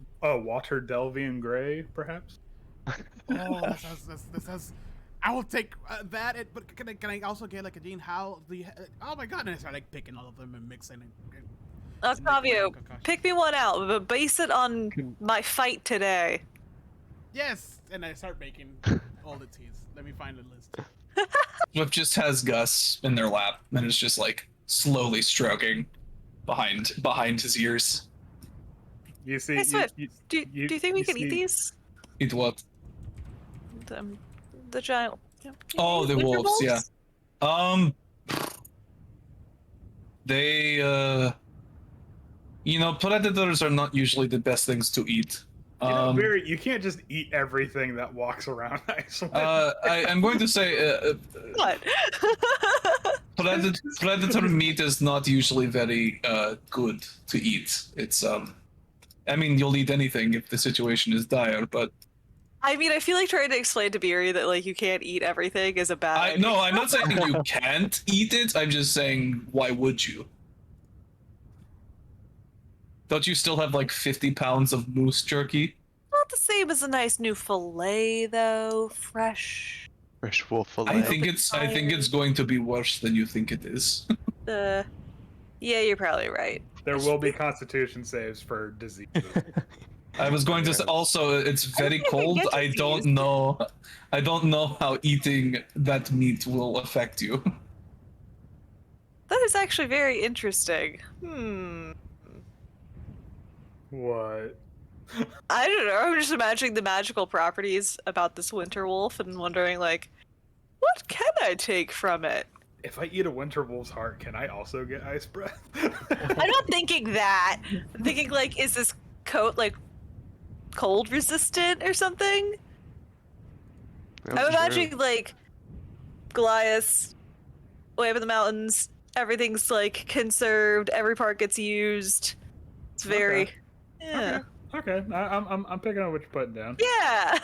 Delvian Gray, perhaps? Oh, that sounds. I will take that. But can I also get like a Dean? How do you? Oh my god! And I start like picking all of them and mixing. Octavio, concoction. pick me one out, but base it on my fight today. Yes, and I start making all the teas. Let me find the list. Swift just has Gus in their lap and is just like slowly stroking behind his ears. You see, Hey, Swift, you do you think we can eat see- these? Eat what? The giant. Oh, the winter wolves, wolves? yeah. They predators are not usually the best things to eat. you can't just eat everything that walks around. Actually, I'm going to say What? predator meat is not usually very good to eat. It's I mean, you'll eat anything if the situation is dire, but I mean, I feel like trying to explain to Beery that like you can't eat everything is a bad idea. no, I'm not saying you can't eat it. I'm just saying, why would you? Don't you still have like 50 pounds of moose jerky? Not the same as a nice new fillet, though. Fresh. Fresh wolf fillet. I think it's going to be worse than you think it is. Yeah, you're probably right. There will be constitution saves for diseases. I was going to say also, it's very cold. I don't know how eating that meat will affect you. That is actually very interesting. What? I don't know. I'm just imagining the magical properties about this winter wolf and wondering, like, what can I take from it? If I eat a winter wolf's heart, can I also get ice breath? I'm not thinking that. I'm thinking, like, is this coat, like, cold resistant or something? I'm imagining, like, Goliath, way up in the mountains, everything's, like, conserved, every part gets used. It's very... Okay. Yeah. Okay, I'm picking up what you're putting down. Yeah!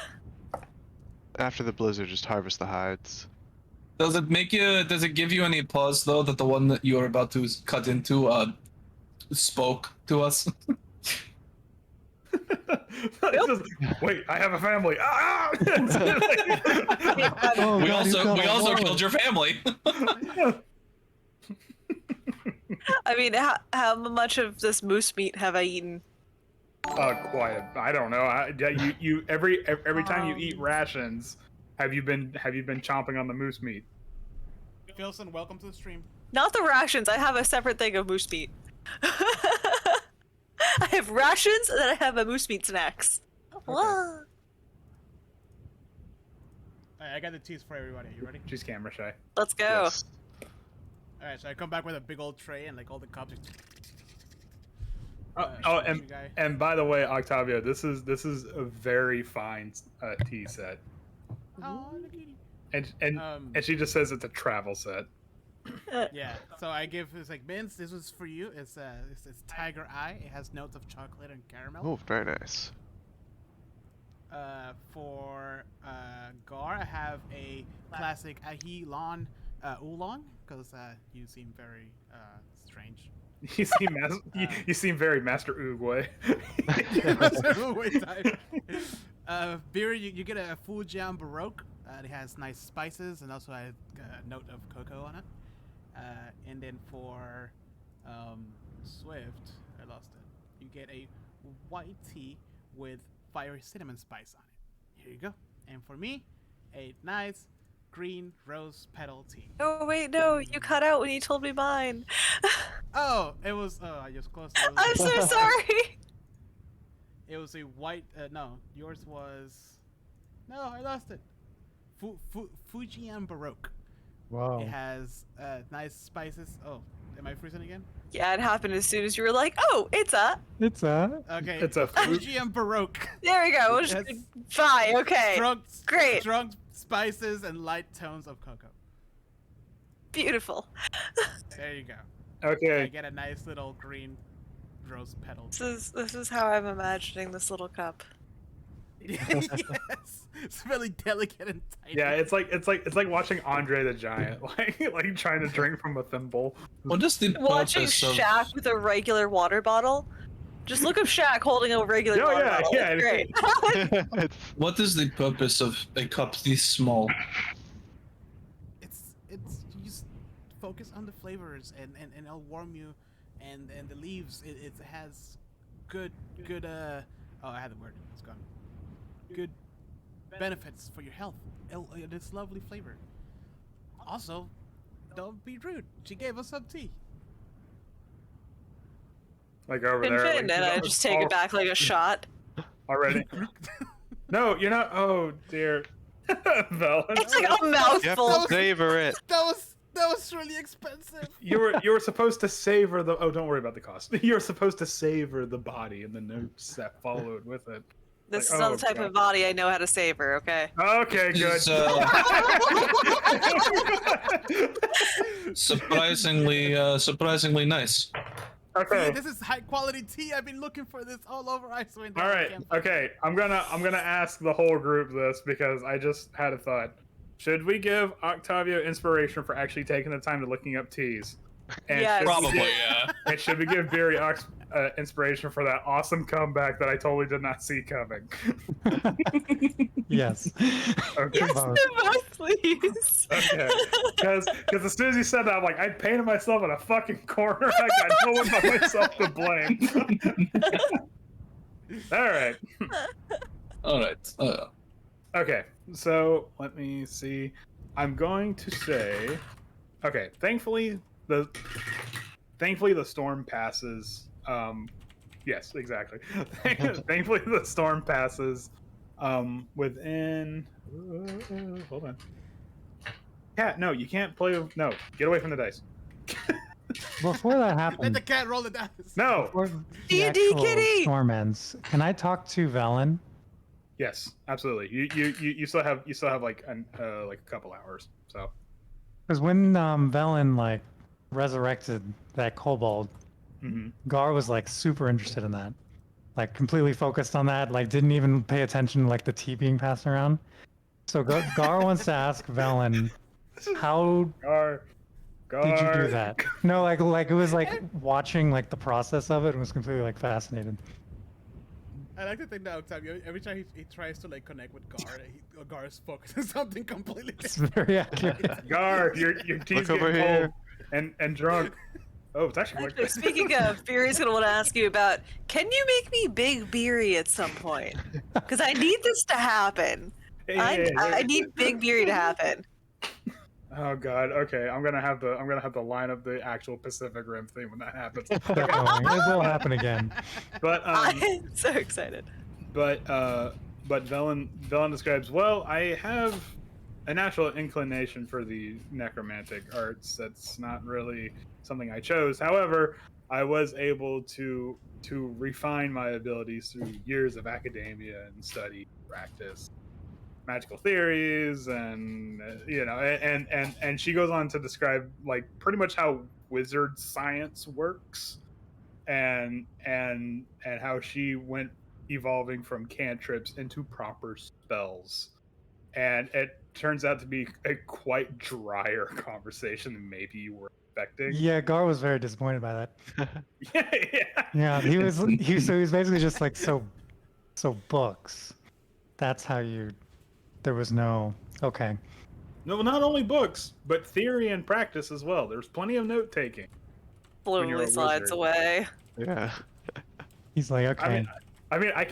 After the blizzard, just harvest the hides. Does it give you any pause though that the one that you're about to cut into spoke to us? Wait, I have a family. Ah! Oh, we God, he's got we a also war. killed your family. I mean, how much of this moose meat have I eaten? Quiet. I don't know. You every time you eat rations, have you been chomping on the moose meat? Filson, welcome to the stream. Not the rations. I have a separate thing of moose meat. I have rations, and then I have a moose meat snacks. Whoa. Alright, I got the teas for everybody. You ready? She's camera shy. Let's go. Yes. Alright, so I come back with a big old tray and like all the cups. And by the way, Octavio, this is a very fine tea set. Oh, look at you. And she just says it's a travel set. Yeah, so I give it's like Vince. This was for you. It's Tiger Eye. It has notes of chocolate and caramel. Oh, very nice. For Gar, I have a classic Ahi Lon Oolong because you seem very strange. You seem very Master Oogway. Beer, you get a Fujian Baroque. It has nice spices and also a note of cocoa on it. And then for Swift, I lost it. You get a white tea with fiery cinnamon spice on it. Here you go. And for me, a nice green rose petal tea. Oh wait, no, you cut out when you told me mine. Oh, it was. Oh, I just closed it. I'm so sorry. It was a white. No, yours was. No, I lost it. Fujian Baroque. Wow. It has nice spices. Oh, am I freezing again? Yeah, it happened as soon as you were like, "Oh, it's a." It's a. Okay. It's a Fujian Baroque. There we go. Yes. Fine. Okay. Great. Strong spices and light tones of cocoa. Beautiful. There you go. Okay. I get a nice little green rose petal. This is how I'm imagining this little cup. Yes, it's really delicate and tiny. Yeah, it's like watching Andre the Giant, like trying to drink from a thimble. What is the Watching purpose of? Shaq with a regular water bottle. Just look up Shaq holding a regular Oh, water yeah, bottle. yeah, It's great. What is the purpose of a cup this small? It's you just focus on the flavors and it'll warm you, and the leaves it has good oh, I had the word, it's gone. Good benefits for your health. It's lovely flavor. Also, don't be rude. She gave us some tea. Like over Fin there. fin, and I just take it back like a shot. Already. No, you're not. Oh dear. Velen. It's like a You have mouthful. to savor it. That was really expensive. You were supposed to savor the. Oh, don't worry about the cost. You were supposed to savor the body and the notes that followed with it. This Like, is not oh, the type God. of body I know how to savor, okay? Okay, good. Is, surprisingly nice. Okay. This is high quality tea. I've been looking for this all over Icewind. All right. Okay. I'm gonna ask the whole group this because I just had a thought. Should we give Octavio inspiration for actually taking the time to looking up teas? And Yes. should we Probably, give- yeah. And should we give Beery inspiration for that awesome comeback that I totally did not see coming? Yes. Okay. Both. Both, please. Okay. Because as soon as you said that, I'm like, I painted myself in a fucking corner. I got no one but myself to blame. All right. All right. Okay. So let me see. I'm going to say, okay. Thankfully the storm passes. Yes, exactly. Thankfully the storm passes. Within. Hold on. Cat, no, you can't play. No, get away from the dice. Before that Let happened, the cat roll the dice. No. before the D&D actual kitty! storm ends, can I talk to Velen? Yes, absolutely. You still have like a couple hours. So. Because when Velen like resurrected that kobold, Mm-hmm. Gar was like super interested in that, like completely focused on that, like didn't even pay attention to like the tea being passed around. So Gar wants to ask Velen, how Gar. did you do that? No, like it was like watching like the process of it and was completely like fascinated. I like to think that Octavio, every time he tries to like connect with Gar, Gar is focused on something completely It's different. very accurate. Gar, your tea's Look over getting here. cold and drunk. Oh, it's actually Actually, like speaking of, Beery's gonna want to ask you about. Can you make me Big Beery at some point? Because I need this to happen. I need Big Beery to happen. Oh God. Okay, I'm gonna have to line up the actual Pacific Rim thing when that happens. Keep going. It will happen again. But I'm so excited. But Velen describes, well, I have a natural inclination for the necromantic arts. That's not really something I chose. However, I was able to refine my abilities through years of academia and study, practice, magical theories, and and she goes on to describe like pretty much how wizard science works, and how she went evolving from cantrips into proper spells, and it turns out to be a quite drier conversation than maybe you were expecting. Yeah, Gar was very disappointed by that. Yeah. Yeah, he was basically just like so books. That's how you. There was no okay. No, not only books, but theory and practice as well. There's plenty of note taking. When you're a Slowly slides wizard. away. Yeah. He's like okay. I mean, I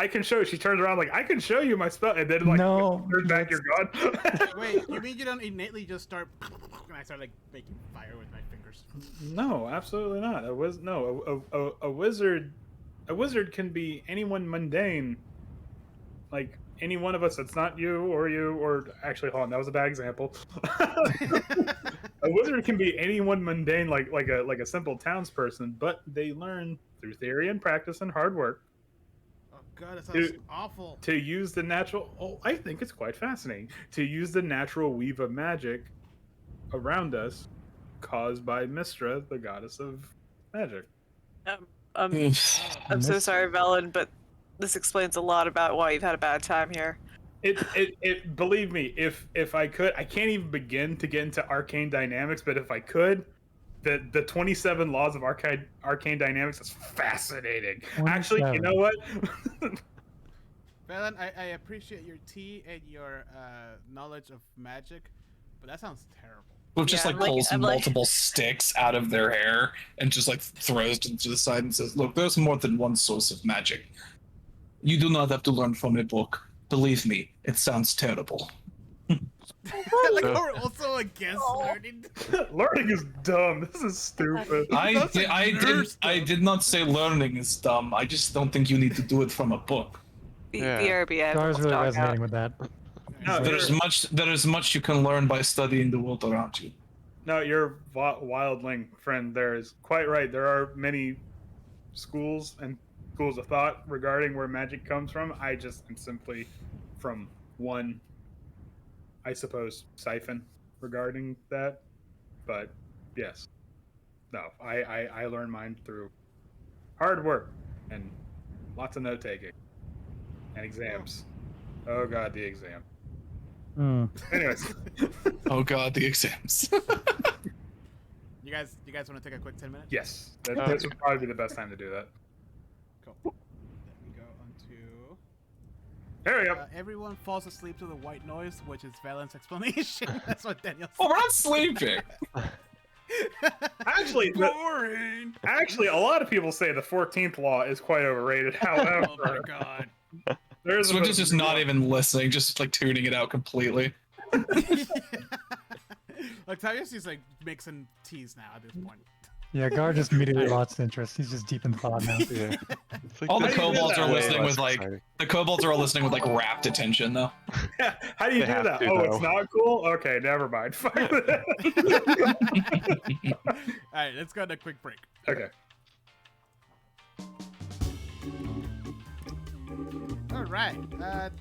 can show. She turns around like I can show you my spell, and then like No, turns back, you're gone. Wait, you mean you don't innately just start and I start like making fire with my fingers? No, absolutely not. A wizard can be anyone mundane, like any one of us that's not you, or actually, hold on, that was a bad example. A wizard can be anyone mundane, like a simple townsperson, but they learn through theory and practice and hard work Oh god, that sounds Dude. awful. to use the natural. Oh, I think it's quite fascinating to use the natural weave of magic around us, caused by Mystra, the goddess of magic. I'm so sorry, Velen, but this explains a lot about why you've had a bad time here. It believe me, if I could, I can't even begin to get into arcane dynamics, but if I could, the 27 laws of arcane dynamics is fascinating. Actually, you 27. know what? Valen, I appreciate your tea and your knowledge of magic, but that sounds terrible. Well, just Yeah, like I'm like- pulls I'm like- multiple sticks out of their hair and just like throws them to the side and says, "Look, there's more than one source of magic. You do not have to learn from a book. Believe me, it sounds terrible." Like we're also against learning. Learning is dumb. This is stupid. That's like nerd I stuff. did not say learning is dumb. I just don't think you need to do it from a book. Yeah. BRB, Gar's really resonating with that. No, There is much you can learn by studying the world around you. No, your wildling friend there is quite right. There are many schools and schools of thought regarding where magic comes from. I just am simply from one, I suppose, siphon regarding that. But Yes. No, I learned mine through hard work and lots of note taking and exams. Oh god, the exam. Hmm. Anyways, Oh god, the exams. You guys want to take a quick 10 minutes? yes, this would probably be the best time to do that. Cool. Let me go on to. There we go. Everyone falls asleep to the white noise, which is Valen's explanation. That's what Daniel said. Oh, we're not sleeping. Actually, Boring. actually, a lot of people say the 14th law is quite overrated. However, Oh my god. there's Switch is just not even listening, just like tuning it out completely. Octavius is like mixing teas now at this point. Yeah, Gar just immediately lost interest. He's just deep in thought now. Yeah. It's like All the How do you do kobolds that? are Way listening less with like exciting. the kobolds are all listening with like rapt attention though. How do you They do have that? to, Oh, though. it's not cool. Okay, never mind. Fuck that. All right, let's go on a quick break. Okay. All right.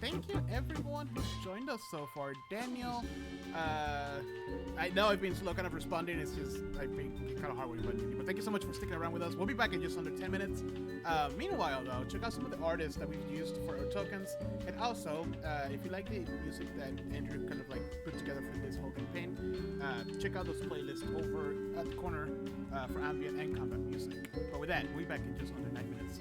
Thank you everyone who's joined us so far. Daniel, I know I've been slow kind of responding. It's just I've been kind of hard with you, but thank you so much for sticking around with us. We'll be back in just under 10 minutes. Meanwhile, though, check out some of the artists that we've used for our tokens, and also if you like the music that Andrew kind of like put together for this whole campaign, check out those playlists over at the corner for ambient and combat music. But with that, we'll be back in just under 9 minutes.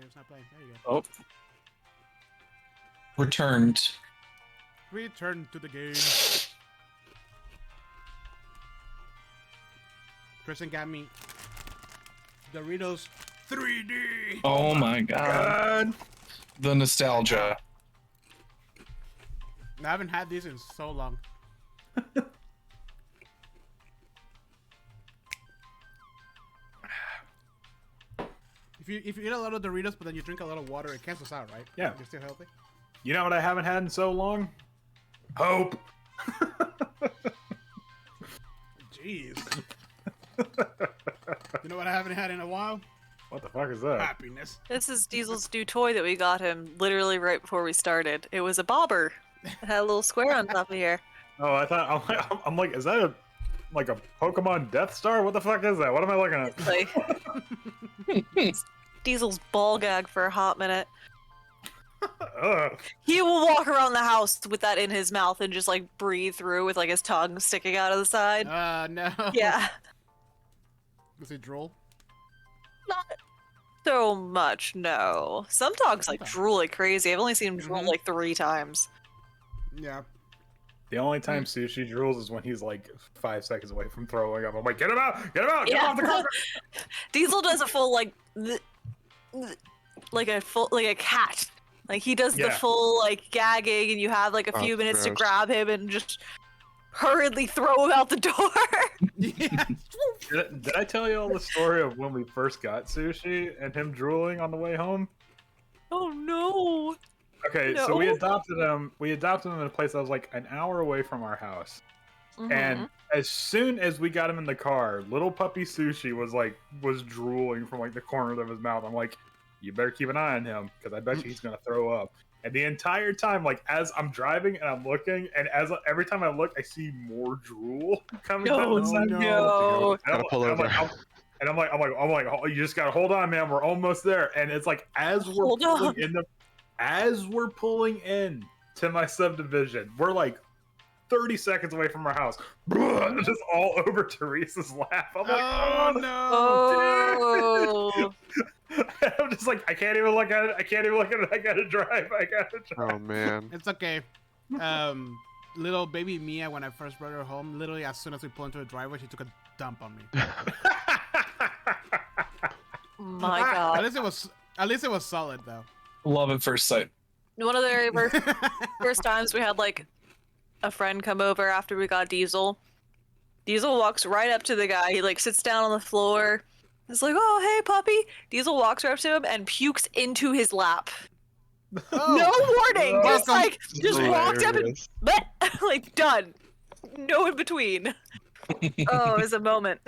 it's not playing. There you go. Oh. Returned. Return to the game. Kristen got me Doritos 3D. Oh my god. The nostalgia. I haven't had these in so long. If you eat a lot of Doritos, but then you drink a lot of water, it cancels out, right? Yeah. You're still healthy? You know what I haven't had in so long? Hope. Jeez. You know what I haven't had in a while? What the fuck is that? Happiness. This is Diesel's new toy that we got him literally right before we started. It was a bobber. It had a little square on top of here. Oh, I thought I'm like, is that like a Pokemon Death Star? What the fuck is that? What am I looking at? Like, Diesel's ball gag for a hot minute. Ugh. He will walk around the house with that in his mouth and just like breathe through with like his tongue sticking out of the side. No. Yeah. Was it drool? Not so much, no. Some dogs like drool like crazy. I've only seen him drool like 3 times. Yeah. The only time Sushi drools is when he's like 5 seconds away from throwing up. I'm like, get him out! Get him out! Get him off the carpet! Diesel does a full like a cat. Like he does the full like gagging, and you have like a few minutes to grab him and just hurriedly throw him out the door. Yeah. Did I tell you all the story of when we first got Sushi and him drooling on the way home? Oh no. Okay, so we adopted him. We adopted him in a place that was like an hour away from our house. And as soon as we got him in the car, little puppy Sushi was drooling from like the corners of his mouth. I'm like, you better keep an eye on him because I bet you he's gonna throw up. And the entire time, like as I'm driving and I'm looking, and every time I look, I see more drool coming down the side. No. Gotta pull over. I'm like, oh, you just gotta hold on, man. We're almost there. And it's like as we're pulling in to my subdivision, we're like 30 seconds away from our house. Just all over Teresa's lap. I'm like, oh no. Oh. I'm just like, I can't even look at it. I gotta drive. Oh man. It's okay. Little baby Mia, when I first brought her home, literally as soon as we pulled into the driveway, she took a dump on me. My God. At least it was solid though. Love at first sight. One of the first times we had like a friend come over after we got Diesel. Diesel walks right up to the guy. He like sits down on the floor. He's like, "Oh, hey, puppy." Diesel walks right up to him and pukes into his lap. Oh. No warning. Just walked up and Hilarious. like done. No in between. Oh, it was a moment.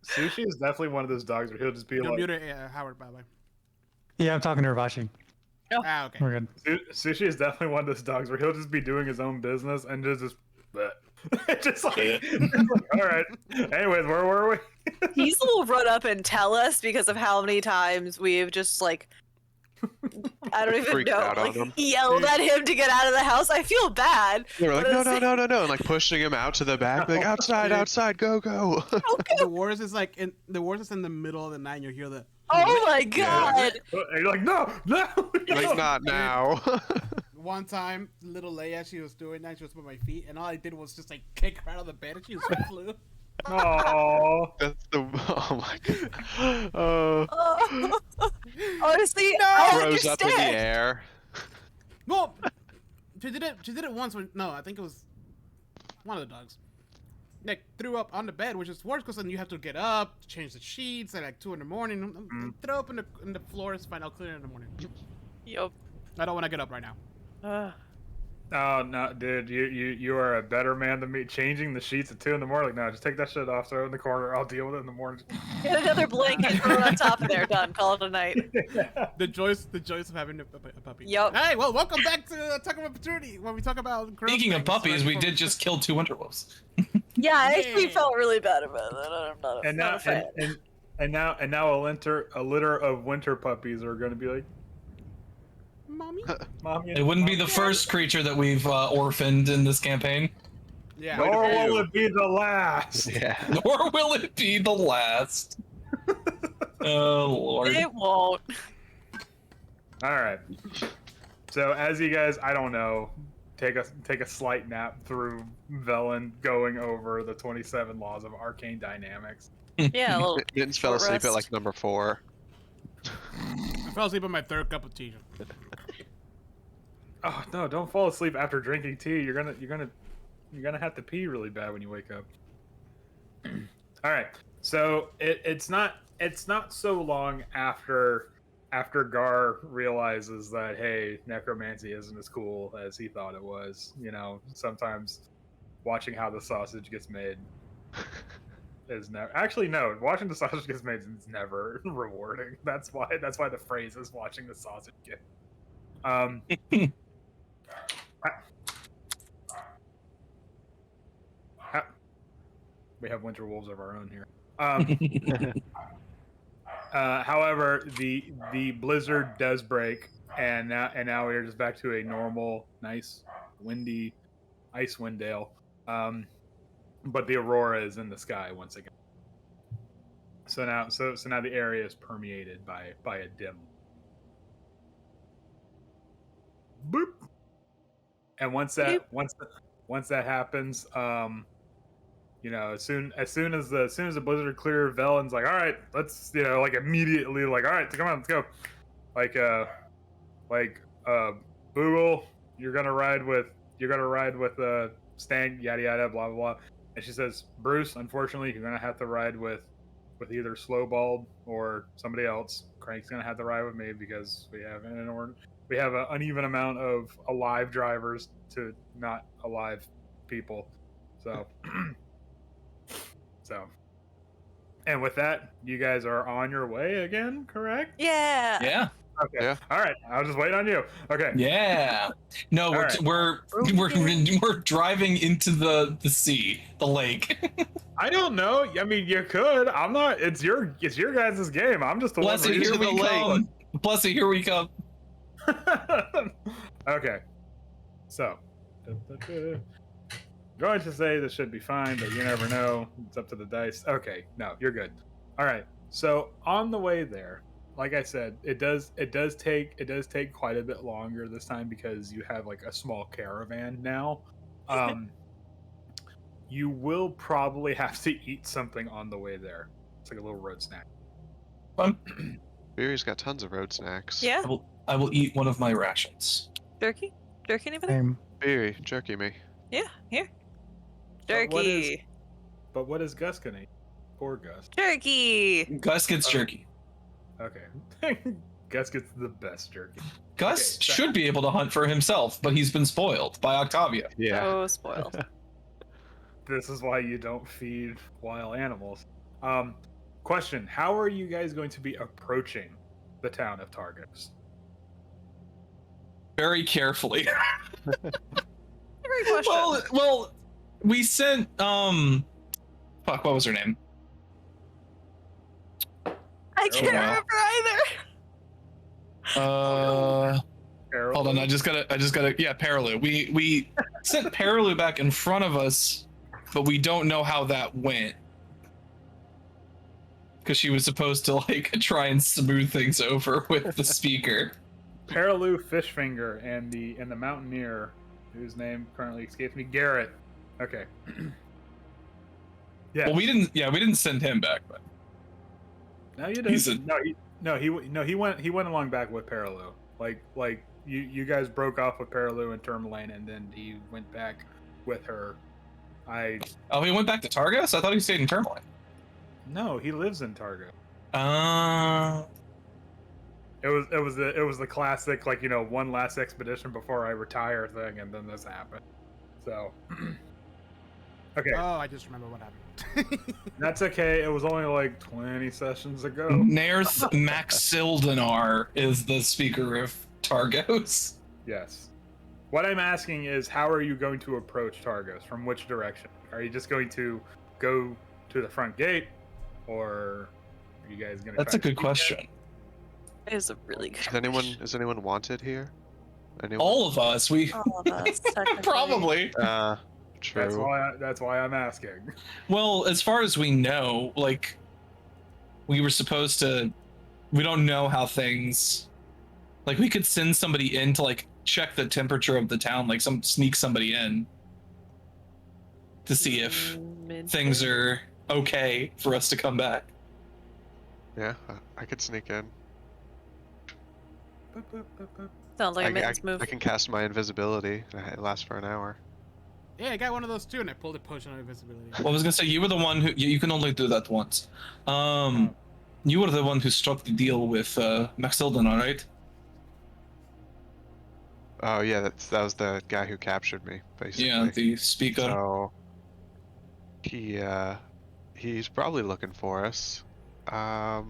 Sushi is definitely one of those dogs where he'll just be You're like, muted, Howard, by the way. Yeah, I'm talking to Ravashi. Ah, okay. We're good. Sushi is definitely one of those dogs where he'll just be doing his own business and just just like, all right. Anyways, where were we? Diesel will run up and tell us because of how many times we've just like, I don't even Freaked know, out on like him. yelled at him to get out of the house. I feel bad. They were like, But no, at the no, no, no, no, and like pushing him out to the back, like outside, outside, go, go. The worst is like in the middle of the night. And you hear the Oh my God. And you're like, no. Like not now. one time, little Leia, she was doing that. She was by my feet, and all I did was just like kick her out of the bed, and she just flew. Oh. That's the. Oh my god. Oh. Honestly, No! I Rose up in the understand. air. Well, she did it once when I think it was one of the dogs. Like threw up on the bed, which is worse because then you have to get up, change the sheets at like 2 in the morning. Throw up in the floor is fine. I'll clean it in the morning. Yup. I don't want to get up right now. Oh no, dude, you are a better man than me. Changing the sheets at 2 in the morning. Like, no, just take that shit off, throw it in the corner. I'll deal with it in the morning. Get another blanket, throw it on top of there. Done. Call it a night. The joys of having a puppy. Yup. Hey, well, welcome back to Talking About Paternity, when we talk about. gross Speaking of things, puppies, right we before- did just kill 2 winterwolves. Yeah, I actually Yeah. felt really bad about it. I'm not, And not now a fan. and now a litter of winter puppies are going to be like, Mommy. Mommy. It wouldn't be the first creature that we've orphaned in this campaign. Yeah. Nor will you. it be the last. Yeah. Nor will it be the last. Oh lord. It won't. All right. So as you guys, I don't know, take a slight nap through Velen going over the 27 laws of arcane dynamics. Yeah, a little Mittens fell short asleep at rest. like number 4. I fell asleep on my 3rd cup of tea. Oh no! Don't fall asleep after drinking tea. You're gonna have to pee really bad when you wake up. All right. So it's not so long after Gar realizes that, hey, necromancy isn't as cool as he thought it was. You know, sometimes watching how the sausage gets made is never. Actually, no. Watching the sausage gets made is never rewarding. That's why the phrase is watching the sausage get. We have winter wolves of our own here. However, the blizzard does break, and now we're just back to a normal, nice, windy Icewind Dale. But the aurora is in the sky once again. So now the area is permeated by a dim. Boop. And once that happens, you know, as soon as the blizzard clears, Velen's like, all right, let's, you know, like immediately, like, all right, come on, let's go. Boogle, you're gonna ride with Stang, yada yada, blah blah blah. And she says, Bruce, unfortunately, you're gonna have to ride with either Slowbald or somebody else. Crank's gonna have to ride with me because we have an uneven amount of alive drivers to not alive people. So. And with that, you guys are on your way again, correct? Yeah. Yeah. Okay. Yeah. All right. I'll just wait on you. Okay. Yeah. No, we're driving into the sea, the lake. I don't know. I mean, you could. I'm not. It's your guys' game. I'm just the Bless one. it, here we come. Bless it, here we come. Okay. So, going to say this should be fine, but you never know. It's up to the dice. Okay. No, you're good. All right. So on the way there, like I said, it does take quite a bit longer this time because you have like a small caravan now. You will probably have to eat something on the way there. It's like a little road snack. Beery's got tons of road snacks. Yeah. I will eat one of my rations. Jerky? Jerky, anybody? Same. Beery, jerky me. Yeah, here. But what is- Jerky. But what is Gus gonna eat? Poor Gus. Jerky. Gus gets jerky. Okay. Gus gets the best jerky. Gus Okay, so- should be able to hunt for himself, but he's been spoiled by Octavia. Yeah. Oh, spoiled. This is why you don't feed wild animals. Question: how are you guys going to be approaching the town of Targos? Very carefully. Great question. Well, we sent fuck, what was her name? I can't remember either. Hold on, I just gotta yeah, Paralu. We sent Paralu back in front of us, but we don't know how that went. Because she was supposed to like try and smooth things over with the speaker. Paralu, Fishfinger, and the Mountaineer, whose name currently escapes me, Garrett. Okay. Yeah. Well, we didn't send him back, but No, you He's didn't. He went along back with Paralu. Like you guys broke off with Paralu in Tourmaline, and then he went back with her. oh, he went back to Targos? I thought he stayed in Tourmaline. No, he lives in Targo. It was the classic, like, you know, one last expedition before I retire thing, and then this happened. So okay. Oh, I just remember what happened. That's okay. It was only like 20 sessions ago. Nerth Maxildinar is the speaker of Targos. Yes. What I'm asking is, how are you going to approach Targos? From which direction? Are you just going to go to the front gate, or are you guys going to? That's a good question. It is a really good Is anyone wanted here? Anyone? All of us, All of us, technically. probably. True. That's why I'm asking. Well, as far as we know, like, we were supposed to we don't know how things. Like we could send somebody in to like check the temperature of the town, like sneak somebody in to see if things are okay for us to come back. Yeah, I could sneak in. Sounds like a man's move. I can cast my invisibility. It lasts for an hour. Yeah, I got one of those too, and I pulled a potion of invisibility. Well, I was gonna say you were the one who you can only do that once. You were the one who struck the deal with Maxildon, right? Oh yeah, that was the guy who captured me, basically. Yeah, the speaker. So he's probably looking for us. But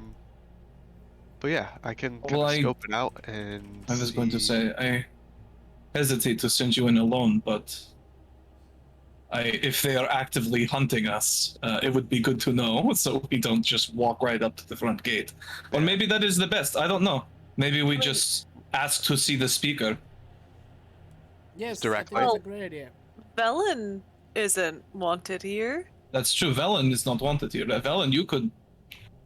yeah, I can kind of scope it out and. I was going to say I hesitate to send you in alone, but if they are actively hunting us, it would be good to know so we don't just walk right up to the front gate. Or maybe that is the best. I don't know. Maybe we just ask to see the speaker. Yes, directly. I think that's a great idea. Velen isn't wanted here. That's true. Velen is not wanted here. Velen,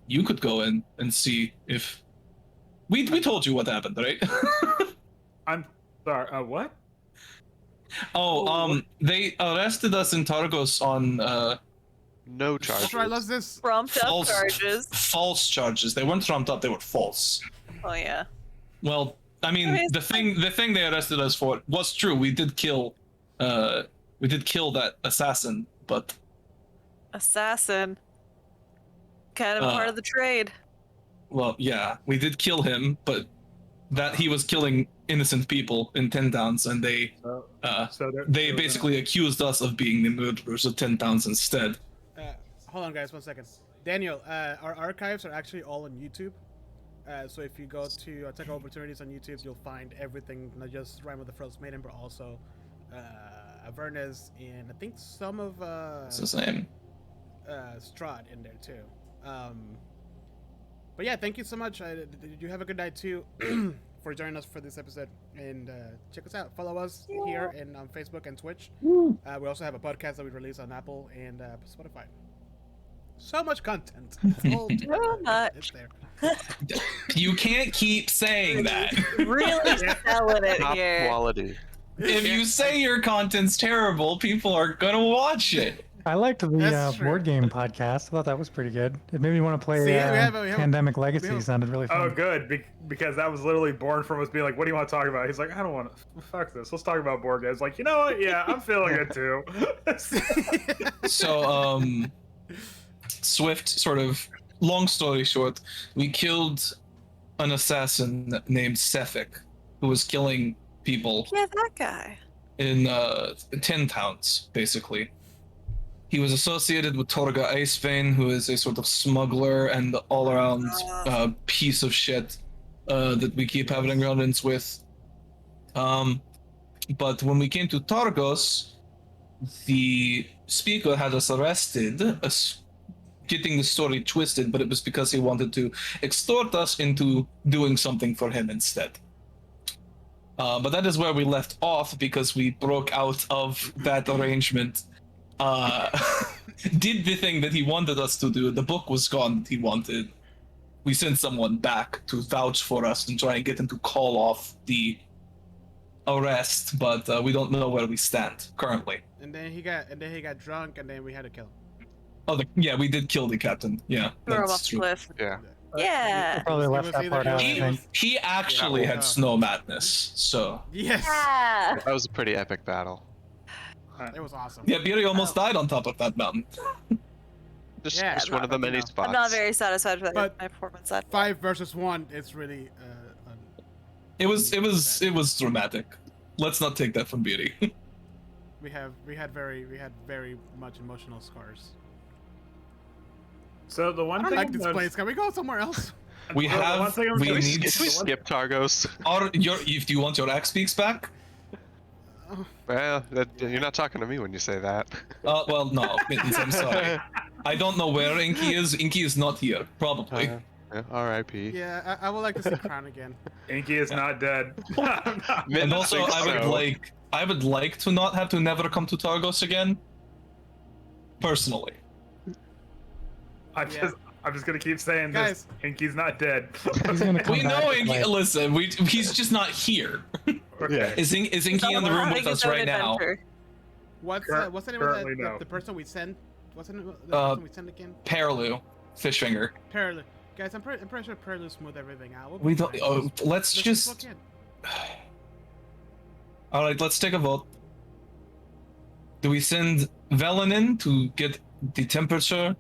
you could go in and see if we told you what happened, right? I'm sorry. What? Oh, they arrested us in Targos on No charges. That's right, let's this. Trumped up charges. false charges. They weren't trumped up; they were false. Oh yeah. Well, I mean, the thing they arrested us for was true. We did kill that assassin, but Assassin. Kind of part of the trade. well, yeah, we did kill him, but that he was killing innocent people in 10 towns, and they basically accused us of being the murderers of 10 towns instead. Hold on, guys, 1 second. Daniel, our archives are actually all on YouTube. So if you go to Tech Opportunities on YouTube, you'll find everything, not just Rime of the Frostmaiden, but also Avernus and I think some of It's the same. Strahd in there too. But yeah, thank you so much. Did you have a good night too for joining us for this episode? And check us out. Follow us here and on Facebook and Twitch. We also have a podcast that we release on Apple and Spotify. So much content. It's there. You can't keep saying that. Really selling it Top here. quality. If you say your content's terrible, people are gonna watch it. I liked the That's true. board game podcast. I thought that was pretty good. It made me want to play See, we have a- Pandemic Legacy. Sounded really fun. Oh, good, because that was literally born from us being like, "What do you want to talk about?" He's like, "I don't want to. Fuck this. Let's talk about board games." Like, you know what? Yeah, I'm feeling it too. So, Swift, sort of, long story short, we killed an assassin named Sefik, who was killing people Yeah, that guy. in 10 towns, basically. He was associated with Torga Icebane, who is a sort of smuggler and all-around piece of shit that we keep having run-ins with. But when we came to Targos, the speaker had us arrested, getting the story twisted, but it was because he wanted to extort us into doing something for him instead. But that is where we left off because we broke out of that arrangement. Did the thing that he wanted us to do. The book was gone that he wanted. We sent someone back to vouch for us and try and get him to call off the arrest, but we don't know where we stand currently. And then he got drunk, and then we had to kill him. Oh, yeah, we did kill the captain. Yeah, Throw him off that's the true. cliff. Yeah. Yeah. Probably It left was that part out. I He, think. he actually Yeah. had snow madness, so Yes, Yeah. That was a pretty epic battle. it was awesome. yeah, Beery almost died on top of that mountain. Just one of the many spots. I'm not very satisfied with But my performance that 5 versus 1. It's really It was dramatic. Let's not take that from Beery. we had very much emotional scars. So the I one don't thing like I've this noticed- place. Can we go somewhere else? We Well, the one have thing I'm we gonna- need If we skip Targos. or if you want your axe peaks back. Well, you're not talking to me when you say that. Well, no, Mittens, I'm sorry. I don't know where Inky is. Inky is not here, probably. Yeah, R.I.P. Yeah, I would like to see Crown again. Inky is not dead. And also, I would like to not have to never come to Targos again. Personally. I I'm just gonna keep saying Guys. this. Inky's not dead. He's gonna come We back know with, Inky. like- Listen, he's just not here. Yeah. Is Inky in the room with us right now? What's Cur- what's the name currently of no. the person we sent? What's the name of the Uh, person we sent again? Perlu, Fishfinger. Perlu. Guys, I'm pretty sure Perlu smooth everything out. We'll be We don't. fine. Oh, let's just. walk in. All right, let's take a vote. Do we send Velen in to get the temperature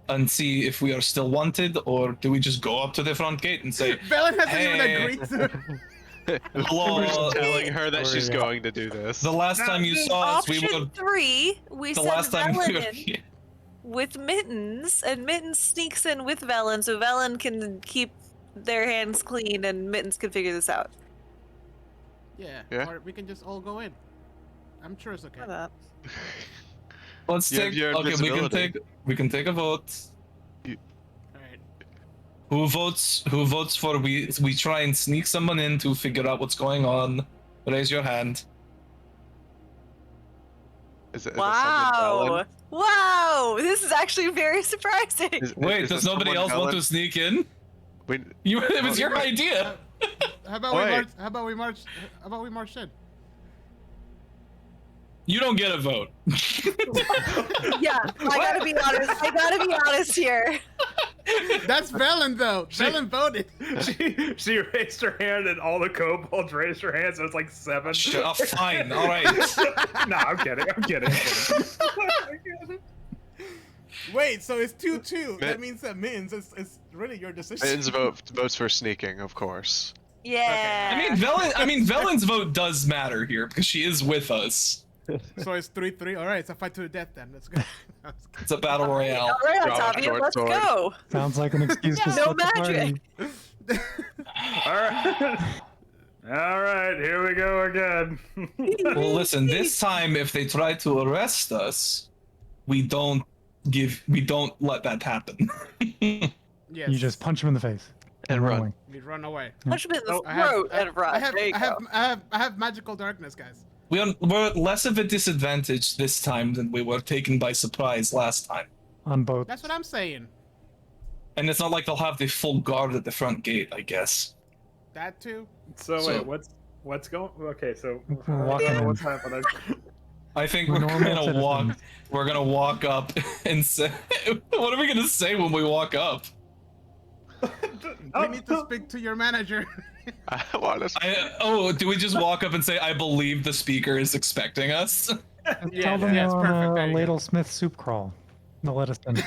and see if we are still wanted, or do we just go up to the front gate and say, Velen hasn't Hey. even agreed to. "Hello"? We're just telling her that she's Yeah. going to do this. The last time you saw us, we Option were. 3, we The send last time we Velen were. in with Mittens, and Mittens sneaks in with Velen, so Velen can keep their hands clean, and Mittens can figure this out. Yeah. Yeah. Or we can just all go in. I'm sure it's okay. How about Let's You have take. your Okay, invisibility. we can take a vote. Alright. Who votes for we try and sneak someone in to figure out what's going on? Raise your hand. Is it Wow! Wow! This is actually very surprising. Wait, does nobody else want to sneak in? It was your idea. How about Wait. we march? How about we march? How about we march in? You don't get a vote. Yeah, I gotta be honest here. That's Velen though. Velen voted. she raised her hand, and all the kobolds raised their hands. So it's like 7. Fine, all right. No, I'm kidding. I'm kidding. Wait, so it's 2-2. That Mitt- means that Mittens is really your decision. Mittens votes for sneaking, of course. Yeah. I mean, Velen's vote does matter here because she is with us. So it's 3-3. All right, it's a fight to the death then. Let's go. It's a battle royale. All right, Draw a Octavia, short let's sword. go. Sounds like an excuse to No split the magic. party. All right. All right. Here we go again. Well, listen. This time, if they try to arrest us, we don't let that happen. Yes. You just punch him in the face And run. away. We run away. Punch him in the I have- throat and run. I have, There you I have, go. I have magical darkness, guys. We're less of a disadvantage this time than we were taken by surprise last time. On both. That's what I'm saying. And it's not like they'll have the full guard at the front gate, I guess. That too. So So- wait, what's going? Okay, so We're walking in. what's happening? I think We're we're normal gonna walk. citizens. We're gonna walk up and say, "What are we gonna say when we walk up?" We need to speak to your manager. I want to. Do we just walk up and say, "I believe the speaker is expecting us"? Yeah, Tell them yeah, it's you're perfect. on There a you go. Ladle Smith soup crawl. They'll let us in.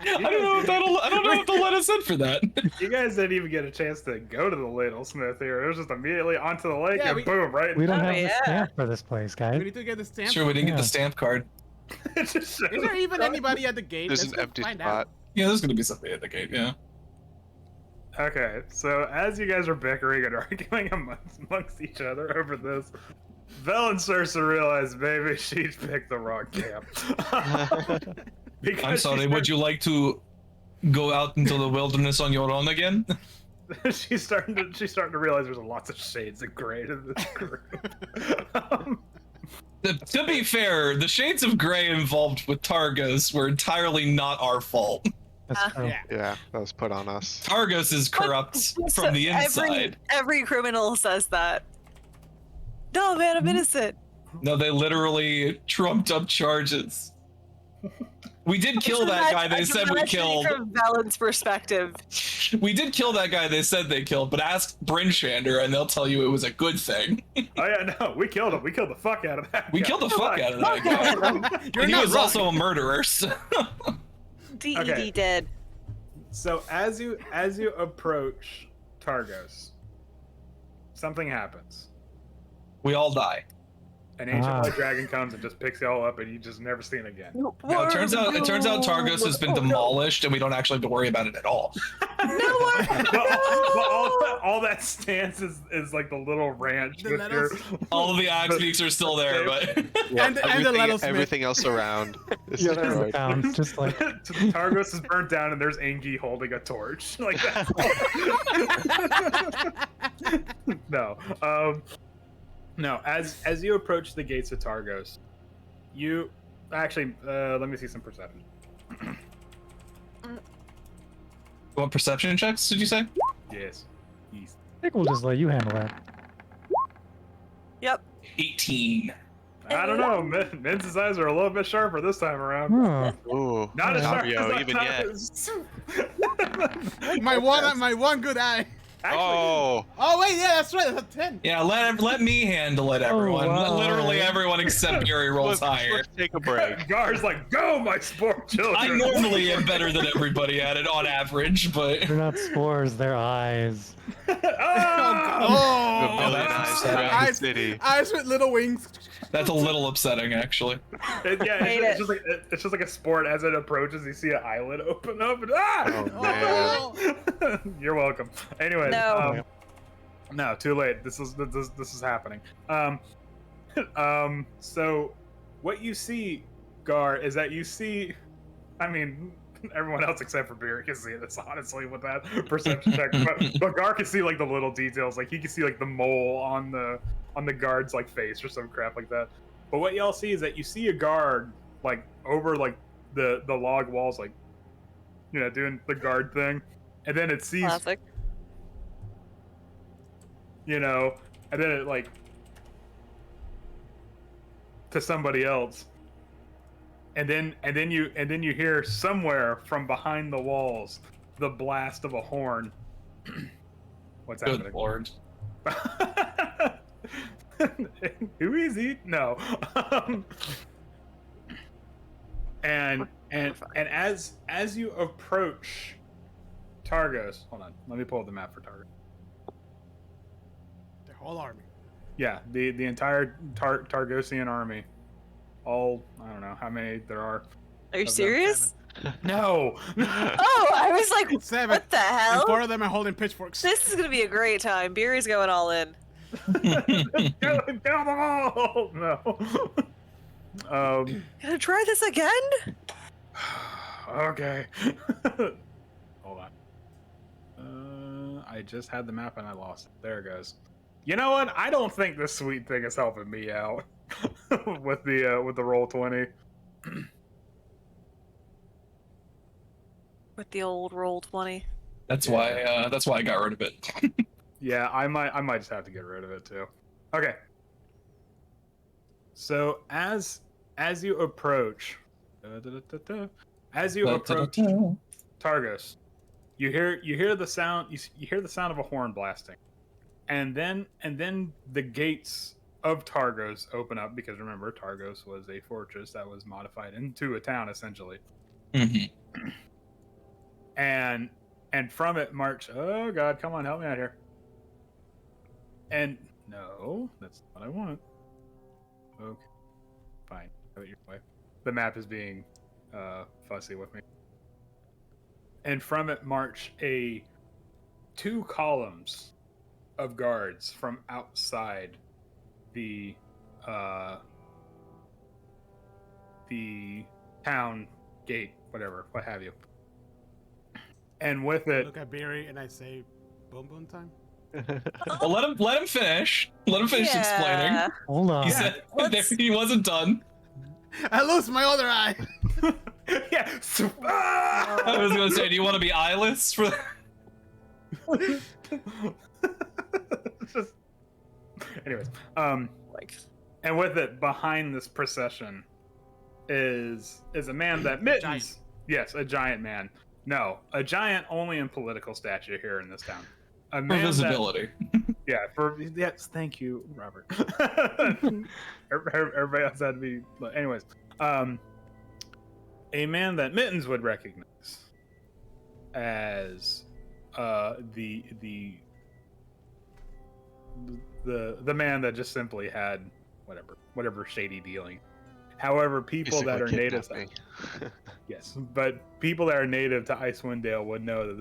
I don't know if they'll let us in for that. You guys didn't even get a chance to go to the Ladlesmith here. It was just immediately onto the lake Yeah, and we- boom, right? We don't Oh, have the yeah. stamp for this place, We guys. need to get the stamp. Sure, we didn't get the Yeah. stamp card. It just Is there even anybody at the gate? There's Let's an go empty find spot. out. Yeah, there's gonna be somebody at the gate. Yeah. Okay, so as you guys are bickering and arguing amongst each other over this, Velen starts to realize maybe she picked the wrong camp. Because I'm sorry. Would you like to go out into the wilderness on your own again? she's starting to realize there's lots of shades of gray to this group. To be fair, the shades of gray involved with Targos were entirely not our fault. That's true. Yeah. Yeah, that was put on us. Targos is corrupt from the inside. Every criminal says that. No, man, I'm innocent. No, they literally trumped up charges. We did kill that guy they said we killed. From Valen's perspective. We did kill that guy they said they killed, but ask Brinchander and they'll tell you it was a good thing. Oh yeah, no, we killed him. We killed the fuck out of that. We guy. killed the fuck out of that guy. You're And he not was wrong. also a murderer. So. DED Okay. dead. So as you approach Targos, something happens. We all die. An ancient Ah. white dragon comes and just picks you all up, and you just never see it again. No, it turns out Targos has been demolished, and we don't actually have to worry about it at all. But all that stands is like the little ranch The with your. All of the axe beaks are still there, but And the Ladlesmith. Everything else around is Yeah, there's the destroyed. pound, just like Targos is burnt down, and there's Angie holding a torch. Like that. No. As you approach the gates of Targos, you actually let me see some perception. What perception checks did you say? Yes. Yes. I think we'll just let you handle that. Yep. 18. I don't know. Men's eyes are a little bit sharper this time around. Hmm. Ooh. Not as sharp Octavio, as even yet. My one good eye. Actually, Oh. Oh wait, yeah, that's right. That's a 10. Yeah, let me handle it, everyone. wow. Literally everyone except Yuri rolls higher. Let's take a break. Gar's like, go, my sport children. I normally am better than everybody at it on average, but They're not spores, they're eyes. Ah! A Oh, million that's eyes sad. around the city. eyes with little wings. that's a little upsetting, actually. Yeah, Hate it's just like a sport. As it approaches, you see an eyelid open up, and ah! Oh, man. You're welcome. Anyways, No. no, too late. This is happening. So what you see, Gar, is that you see, I mean, everyone else except for Beer can see this, honestly, with that perception check. But Gar can see like the little details, like he can see like the mole on the guard's like face or some crap like that. But what y'all see is that you see a guard like over like the log walls, like, you know, doing the guard thing, and then it sees, Classic. you know, and then it like to somebody else, and then you hear somewhere from behind the walls the blast of a horn. What's Good happening? lord. Who is he? No. And as you approach Targos, hold on, let me pull up the map for Targos. The whole army. Yeah, the entire Targosian army. All, I don't know how many there are. Are you them. serious? No. Oh, I was like, 7. what the And hell? 4 of them are holding pitchforks. This is gonna be a great time. Beery's going all in. Kill them all. No. Gonna try this again? Okay. Hold on. I just had the map and I lost it. There it goes. You know what? I don't think this sweet thing is helping me out with the roll20. With the old roll20. That's why I got rid of it. Yeah, I might just have to get rid of it too. Okay. So as you approach, Targos, you hear the sound. You hear the sound of a horn blasting, and then the gates of Targos open up, because remember, Targos was a fortress that was modified into a town essentially. Mm-hmm. And from it march. Oh God, come on, help me out here. And no, that's not what I want. Okay, fine. Have it your way. The map is being fussy with me. And from it march 2 columns of guards from outside the town gate, whatever, what have you. And with I it, look at Beery and I say, boom boom time. Well, let him finish. Let him finish explaining. Yeah. Hold on. He said let's- he wasn't done. I lose my other eye. yeah. I was gonna say, do you want to be eyeless for? Just, anyways, Like, and with it behind this procession is a man that Mittens. Giant. Yes, a giant man. No, a giant only in political stature here in this town. A For man visibility. yeah, yes, thank you, Robert. Everybody else had to be. But anyways, a man that Mittens would recognize as the man that just simply had whatever shady dealing. However, people that are native, yes, but people that are native to Icewind Dale would know that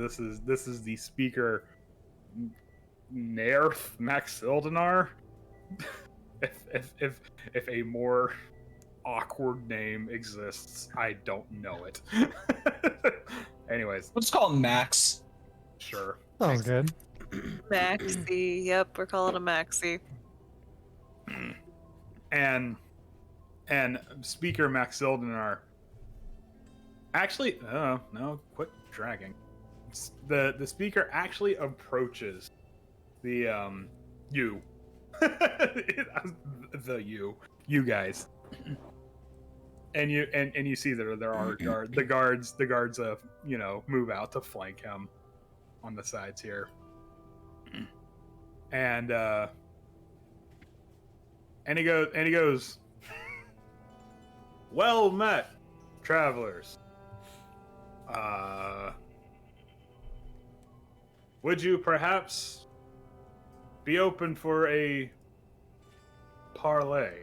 this is the speaker, Nerth Maxildenar. if a more awkward name exists, I don't know it. Anyways, Let's call him Max. sure. Sounds good. Maxi. Yep, we're calling him Maxi. And Speaker Maxildenar, Actually, no, quit dragging. The speaker actually approaches the you, you guys, and you see that there are the guards move out to flank him on the sides here, and he goes, well met, travelers. Would you perhaps be open for a parlay?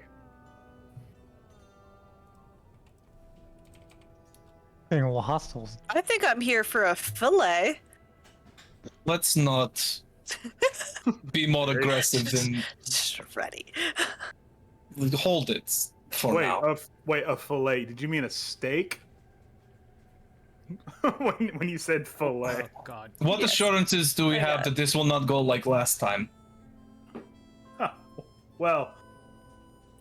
Being a little hostile. I think I'm here for a fillet. Let's not be more aggressive than. Just ready. Hold it for now. A fillet. Did you mean a steak? when you said fillet. Oh God. What Yes. assurances do we have that this will not go like last time? Huh. Well,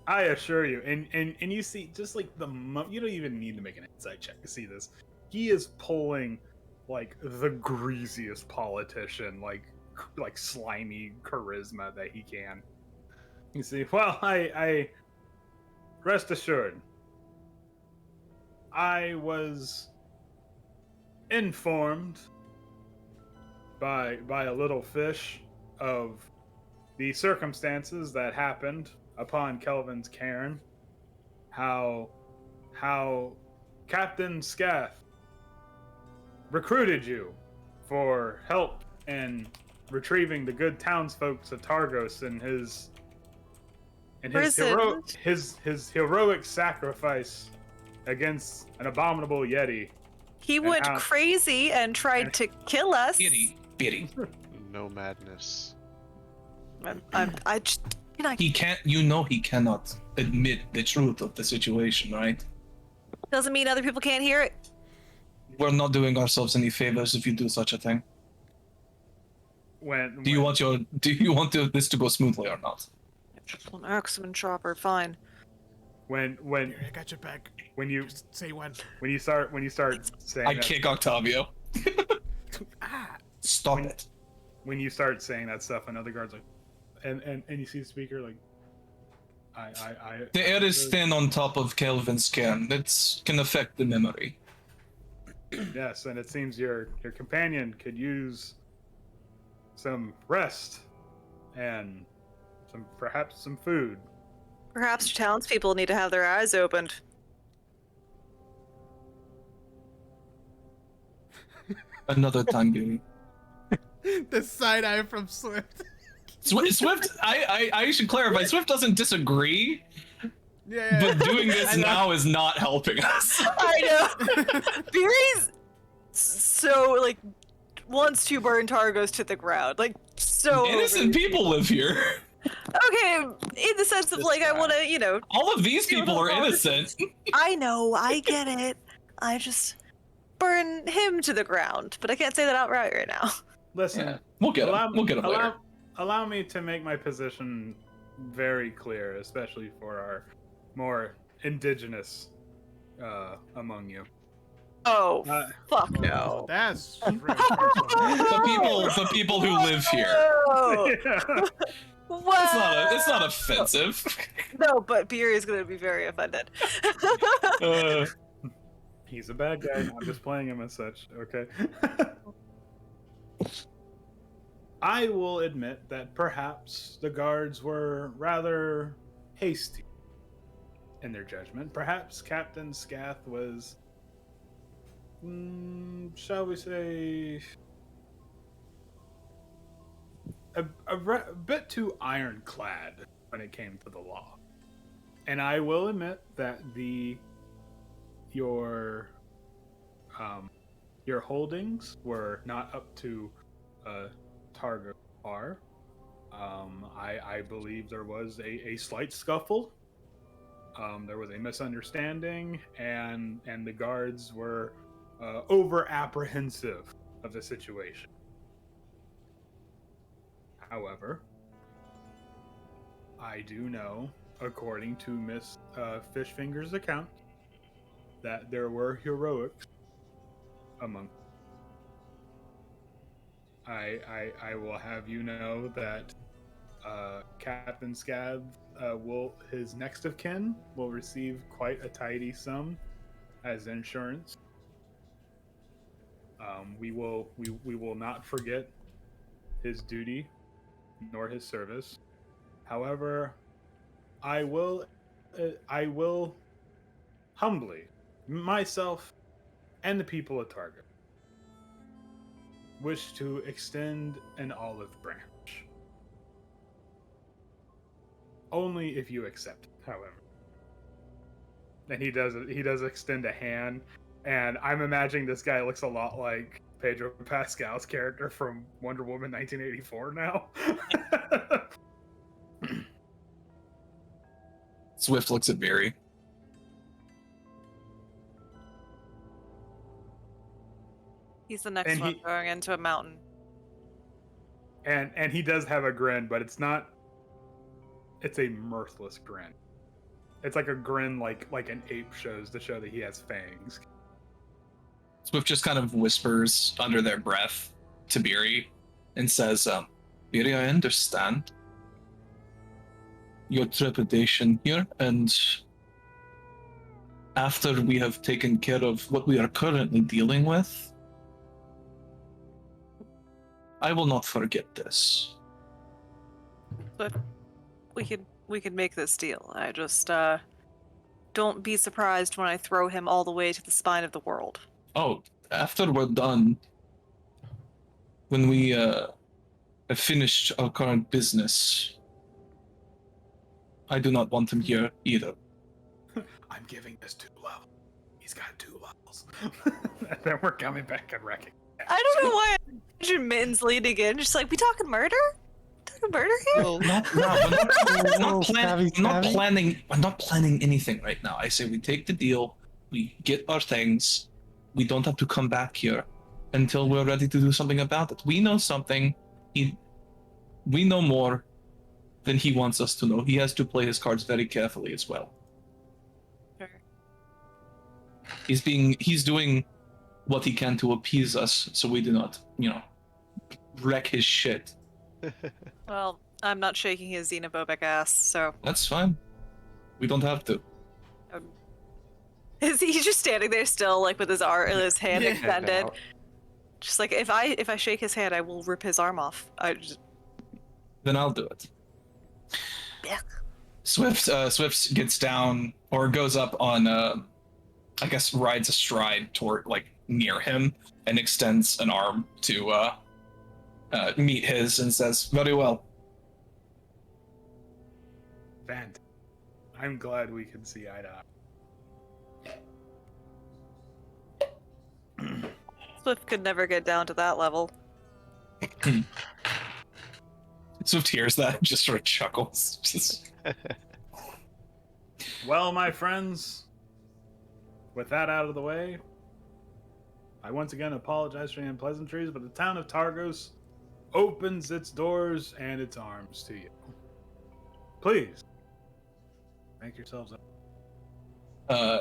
I assure you, and you see, just like you don't even need to make an insight check to see this. He is pulling like the greasiest politician, like slimy charisma that he can. You see, well, I rest assured, I was informed by a little fish of the circumstances that happened upon Kelvin's cairn, how Captain Scath recruited you for help in retrieving the good townsfolk of Targos and his heroic sacrifice against an abominable Yeti. He went crazy and tried to kill us. Pity. No madness. I just can I He can't. He cannot admit the truth of the situation, right? doesn't mean other people can't hear it. We're not doing ourselves any favors if you do such a thing. Do you want this to go smoothly or not? Just an axeman chopper, fine. when I got your back. when you Just say when. when you start saying I that, kick Octavio. Ah. Stop it. when you start saying that stuff, another guard's like, and you see the speaker like, The air is thin on top of Kelvin's cairn. It can affect the memory. Yes, and it seems your companion could use some rest and perhaps some food. Perhaps your townspeople need to have their eyes opened. Another time, Beauty. The side eye from Swift. Swift, I should clarify. Swift doesn't disagree, Yeah. but doing this I know. now is not helping us. I know. Beery's so like wants to burn Targos to the ground, like so. Innocent people live here. Okay, in the sense of like I want to, All of these people are innocent. I know, I get it. I just burn him to the ground, but I can't say that outright right now. Listen, Yeah, we'll get him. We'll get him later. Allow me to make my position very clear, especially for our more indigenous among you. Oh, fuck Oh, no. that's really personal. The people who live here. Oh, Yeah. It's not offensive. No, but Beery's gonna be very offended. He's a bad guy. I'm just playing him as such. Okay. I will admit that perhaps the guards were rather hasty in their judgment. Perhaps Captain Scath was, shall we say, a bit too ironclad when it came to the law. And I will admit that your holdings were not up to Targo par. I believe there was a slight scuffle. There was a misunderstanding, and the guards were over apprehensive of the situation. However, I do know, according to Miss Fishfinger's account, that there were heroics among. I will have you know that Captain Scav his next of kin will receive quite a tidy sum as insurance. We will not forget his duty nor his service. However, I will humbly, myself and the people at Target, wish to extend an olive branch. Only if you accept it, however. And he does extend a hand, and I'm imagining this guy looks a lot like Pedro Pascal's character from Wonder Woman 1984 now. Swift looks at Barry. He's the next And one he- going into a mountain. And he does have a grin, but it's a mirthless grin. It's like a grin like an ape shows to show that he has fangs. Swift just kind of whispers under their breath to Beery and says, Beery, I understand your trepidation here, and after we have taken care of what we are currently dealing with, I will not forget this. But we could make this deal. I just don't be surprised when I throw him all the way to the spine of the world. Oh, after we're done, when we have finished our current business, I do not want him here either. I'm giving this 2 levels. He's got 2 levels. And then we're coming back and wrecking. I don't know why I imagine Mittens leading in, just like, we talking murder? Talking murder here? We're not Stabby. planning anything right now. I say we take the deal, we get our things, we don't have to come back here until we're ready to do something about it. We know something. We know more than he wants us to know. He has to play his cards very carefully as well. Sure. He's doing what he can to appease us so we do not, wreck his shit. Well, I'm not shaking his xenophobic ass, so... That's fine. We don't have to. Is he just standing there still, like, with his hand Yeah. extended? Just like, if I shake his hand, I will rip his arm off. Then I'll do it. Yeah. Swift gets down or goes up on I guess rides astride toward near him and extends an arm to meet his and says, "Very well." Fantastic. I'm glad we can see eye to eye. Swift could never get down to that level. Swift hears that and just sort of chuckles. Just... Well, my friends, with that out of the way, I once again apologize for the unpleasantries, but the town of Targos opens its doors and its arms to you. Please, make yourselves up.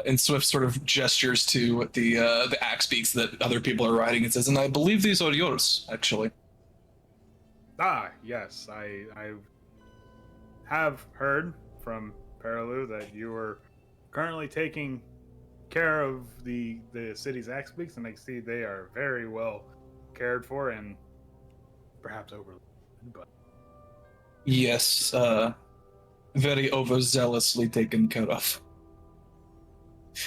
And Swift sort of gestures to the axe beaks that other people are riding and says, "And I believe these are yours, actually." Ah, yes, I have heard from Perilu that you are currently taking care of the city's axe beaks, and I see they are very well cared for and perhaps overlooked. But Yes, very overzealously taken care of.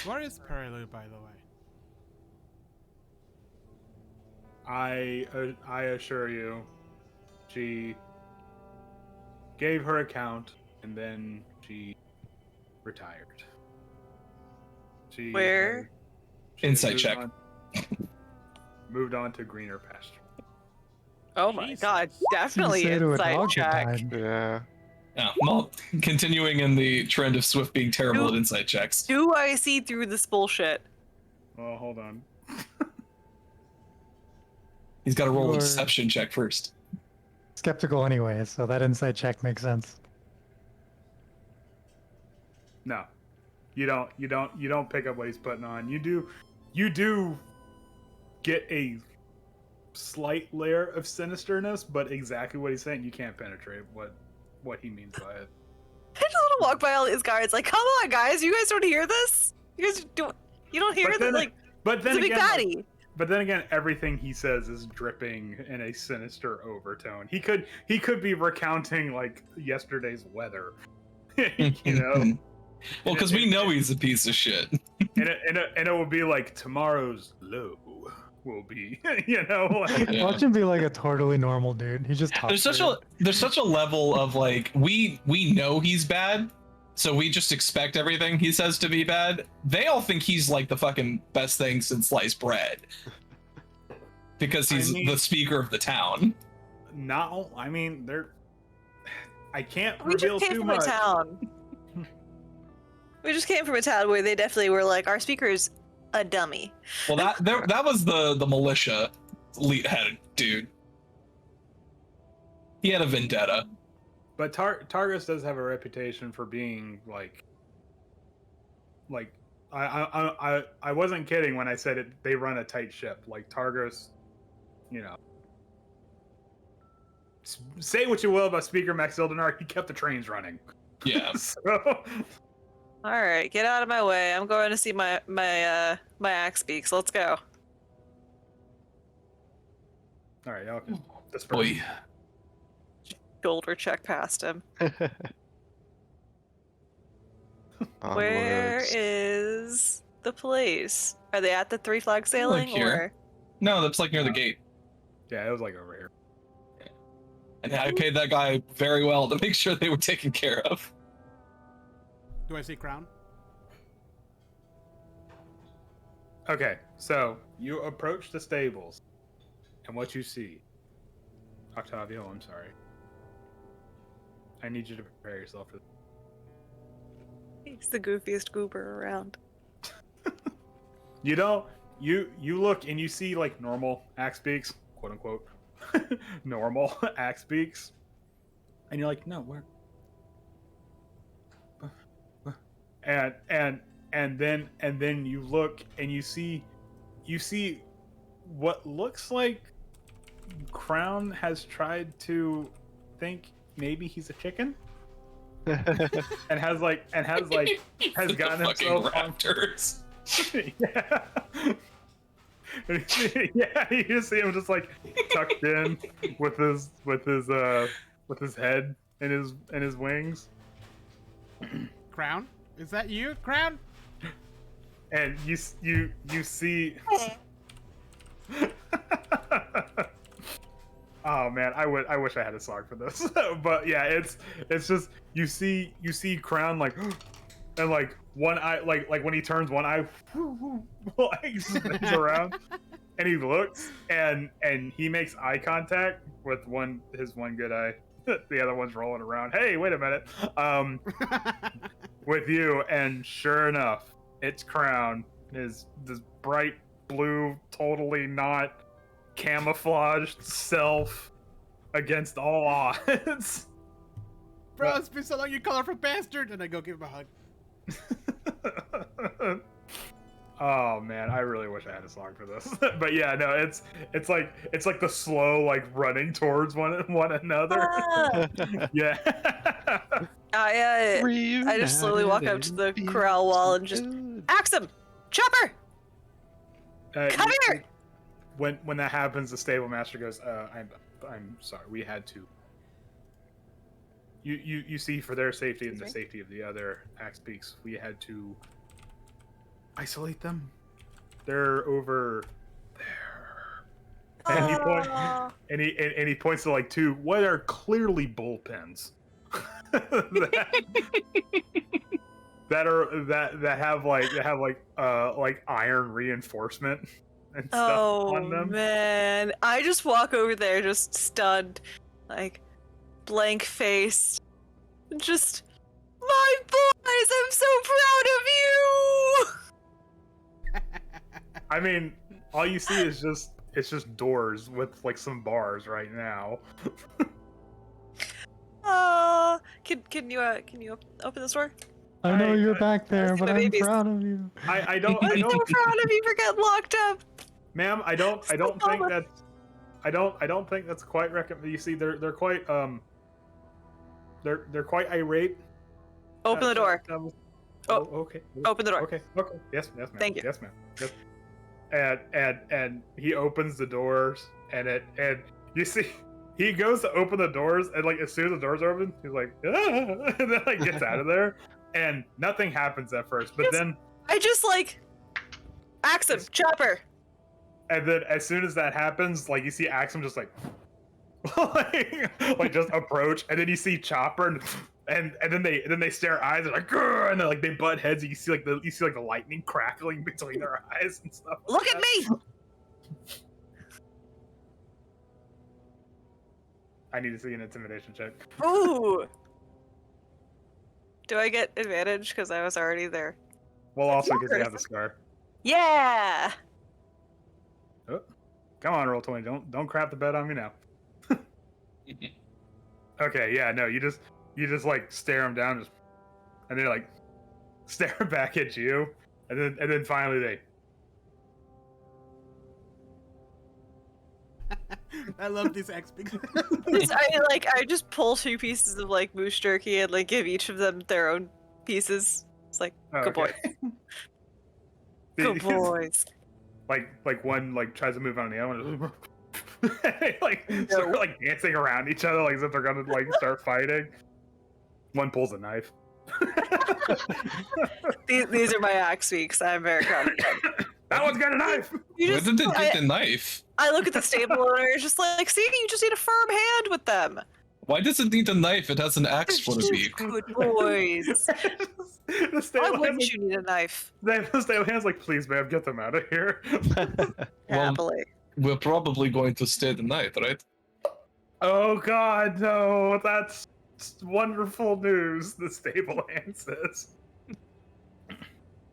Where is Perilu, by the way? I assure you, she gave her account and then she retired. She Where? she Insight moved check. moved on to greener pasture. Oh my Jesus. god, definitely Say to a insight dog that check. died. Yeah. Yeah, well, continuing in the trend of Swift being terrible at insight checks. Do I see through this bullshit? Well, hold on. He's got to roll a You're- deception check first. Skeptical anyway, so that insight check makes sense. No, you don't pick up what he's putting on. You do get a slight layer of sinisterness, but exactly what he's saying, you can't penetrate what he means by it. I just want to walk by all these guards, like, come on, guys, you guys don't hear this? You guys don't hear But that? then- Like, But it's then a big again, like, baddie. but then again, everything he says is dripping in a sinister overtone. He could be recounting like yesterday's weather, you know. Well, because we know he's a piece of shit. And it will be like tomorrow's low will be, you know. Like, Yeah. Watch him be like a totally normal dude. He just talks. There's such a level of like we know he's bad, so we just expect everything he says to be bad. They all think he's like the fucking best thing since sliced bread because he's the speaker of the town. I mean, I can't We reveal just came too from much. a town. We just came from a town where they definitely were like, our speaker's a dummy. Well, that was the militia lead head dude. He had a vendetta. But Targus does have a reputation for being like I wasn't kidding when I said it. They run a tight ship. Like Targus, you know. Say what you will about Speaker Max Ildenar, he kept the trains running. Yeah. So, All right, get out of my way. I'm going to see my axe speaks. Let's go. all right, y'all can disperse. Boy. Shoulder check past him. Onwards. Where is the place? Are they at the Three Flag Sailing here. or? No, that's like near the gate. Yeah, it was like over here. And I paid that guy very well to make sure they were taken care of. Do I see Crown? Okay, so you approach the stables, and what you see, Octavio, I'm sorry. I need you to prepare yourself for this. He's the goofiest goober around. You look and you see like normal axe beaks, quote unquote, normal axe beaks, and you're like, no, where? And then you look and you see what looks like Crown has tried to think maybe he's a chicken. and has gotten himself on raptors. yeah. Yeah, you just see him just like tucked in with his head and his wings. Crown? Is that you, Crown? And you see oh man, I wish I had a song for this. But yeah, it's just you see Crown like and like one eye like when he turns one eye like spins around and he looks and he makes eye contact with his one good eye. The other one's rolling around. Hey, wait a minute. With you, and sure enough, it's Crown. This bright blue, totally not camouflaged self against all odds. Bro, it's been so long, you colorful bastard! And I go give him a hug. Oh man, I really wish I had a song for this. But yeah, no, it's like the slow like running towards one another. Ah! Yeah. I just slowly walk up to the corral wall and just axe him! Chopper! Come here! When that happens, the stable master goes, I'm sorry, we had to. You see, for their safety and the safety of the other axe peaks, we had to isolate them. They're over there. And he points to like two what are clearly bullpens. that have like iron reinforcement and stuff on them. Oh man, I just walk over there just stunned, like blank faced, just my boys, I'm so proud of you. I mean, all you see is it's just doors with like some bars right now. Can you open this door? I know you're back there, see but my I'm babies. proud of you. I don't I'm so proud of you for getting locked up. Ma'am, I don't think that's I don't think that's quite recommend. You see, they're quite they're quite irate. Open the door. Okay. Open the door. Okay. Yes, ma'am. Thank you. Yes, ma'am. Yes. And he opens the doors, and you see he goes to open the doors, and like as soon as the doors open, he's like, ah! And then like gets out of there, and nothing happens at first, but then I just like Axum, chopper. and then as soon as that happens, like you see Axum just like like just approach, and then you see Chopper and then they stare eyes and like grr, and then like they butt heads, and you see like the lightning crackling between their eyes and stuff. Look at me! I need to see an intimidation check. Ooh. Do I get advantage because I was already there? Well, also because they have the scar. Yeah. Oh, come on, roll20. Don't crap the bed on me now. Okay, yeah, no, you just like stare them down, and they like stare back at you, and then finally they. I love these X-Big. I just pull 2 pieces of like moose jerky and like give each of them their own pieces. It's like good boy. Good boys. Like one like tries to move on the other one. Like start like dancing around each other like as if they're gonna like start fighting. One pulls a knife. These are my axe weeks. I'm very proud of them. That one's got a knife. Where did they get the knife? I look at the stable owner, it's just like, see, you just need a firm hand with them. Why does it need a knife? It has an axe for the beak. Good boys. The Why stable wouldn't hands, you need a knife? the stable hands like, please, ma'am, get them out of here. Well, Happily. we're probably going to stay the night, right? Oh God, no! That's wonderful news. The stable hand says.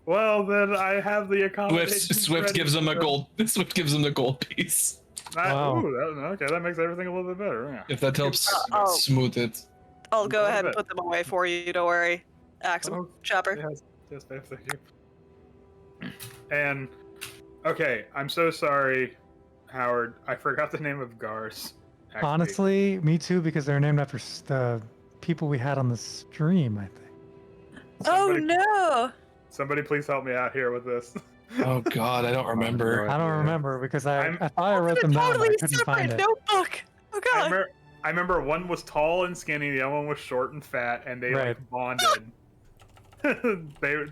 Well, then I have the accommodation. Swift gives him a gold. Swift gives him the gold piece. Wow. Okay, that makes everything a little bit better. Yeah. If that helps Oh. smooth it. I'll go ahead and Love it. put them away for you, don't worry. Axum, Oh, chopper. Yes, babe, thank you. And okay, I'm so sorry, Howard. I forgot the name of Gar's. actually. Honestly, me too, because they're named after the people we had on the stream, I think. Oh Somebody- no! Somebody please help me out here with this. Oh God, I don't remember. I don't Yeah. remember because I I'm- thought I wrote them down, but I Totally couldn't find separate it. notebook! Oh god! I remember one was tall and skinny, the other one was short and fat, and they Right. like bonded. they were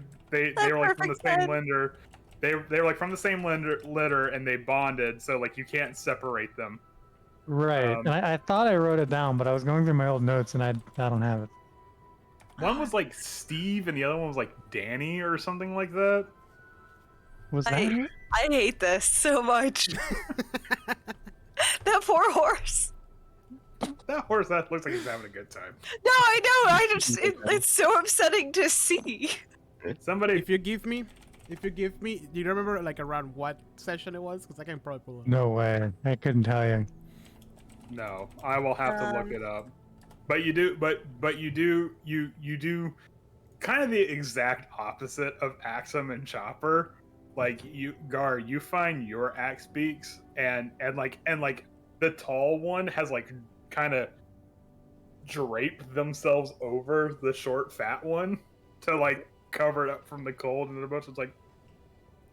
like from the perfect same then. lender. They were like from the same litter, and they bonded. So like you can't separate them. Right, and I thought I wrote it down, but I was going through my old notes and I don't have it. One was like Steve, and the other one was like Danny or something like that. Was that it? I hate this so much. That poor horse. That horse, that looks like he's having a good time. No, I know. It's so upsetting to see. Somebody, If you give me, do you remember like around what session it was? Because I can probably pull it. No way. I couldn't tell you. no, I will have to look it up. But you do, you do kind of the exact opposite of Axum and Chopper. Like Gar, you find your axe beaks, and like the tall one has like kind of draped themselves over the short fat one to like cover it up from the cold, and they're both just like,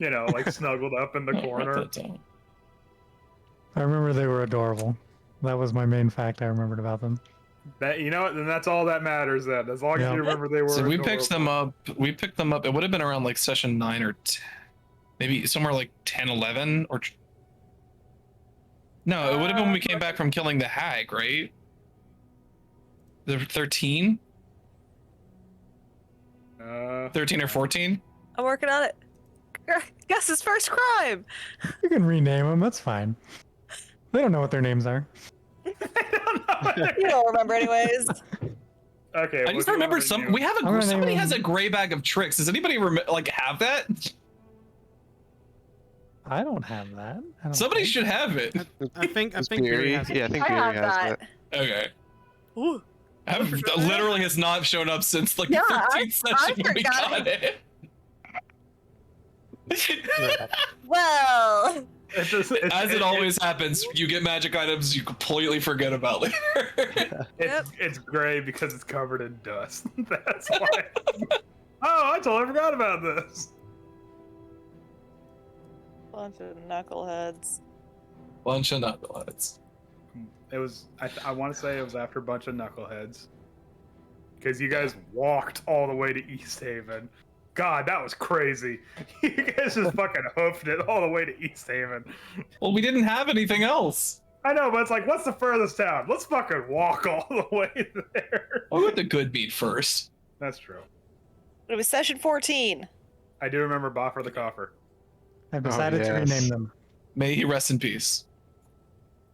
you know, like snuggled up in the I'll write corner. that down. I remember they were adorable. That was my main fact I remembered about them. That, you know what? Then that's all that matters. Then, as long as Yeah. you remember they were. So we adorable. picked them up. We picked them up. It would have been around like session 9 or 10, maybe somewhere like 10, 11, or no, it would have been when we came back from killing the hag, right? The 13, 13 or 14. I'm working on it. Guess his first crime. You can rename them. That's fine. They don't know what their names are. I don't know. You don't remember anyways. Okay. I well, just if you remember wanna do- we have I'm gonna somebody name has a them- gray bag of tricks. Does anybody like have that? I don't have that. I don't Somebody think. should have it. I think Is Beery Beery? has it. Yeah, I think I Beery have has that. it. Okay. Ooh. I've literally has not shown up since like Yeah, the I 13th session when we forgot got it. Well, As it always happens, you get magic items you completely forget about later. It's gray because it's covered in dust. That's why. Oh, I totally forgot about this. Bunch of knuckleheads. Bunch of knuckleheads. It was. I want to say it was after a bunch of knuckleheads. Because you guys walked all the way to East Haven. God, that was crazy. You guys just fucking hoofed it all the way to East Haven. Well, we didn't have anything else. I know, but it's like, what's the furthest town? Let's fucking walk all the way there. I'll go to Good Meat first. That's true. It was session 14. I do remember Boffer the Coffer. I've decided to yes. rename them. May he rest in peace.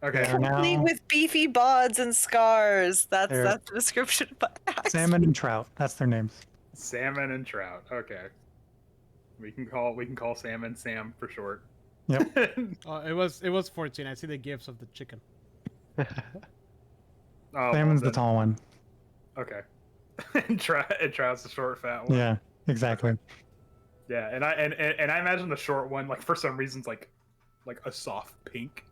Okay. They are Complete now with beefy bods and scars. That's They're- the description of my axe. Salmon and Trout. That's their names. Salmon and trout. Okay. We can call salmon Sam for short. Yep. Oh, it was 14. I see the gifts of the chicken. Oh, Salmon's the then- tall one. Okay. and trout's the short fat one. Yeah, exactly. Yeah, and I imagine the short one, like, for some reason's like a soft pink.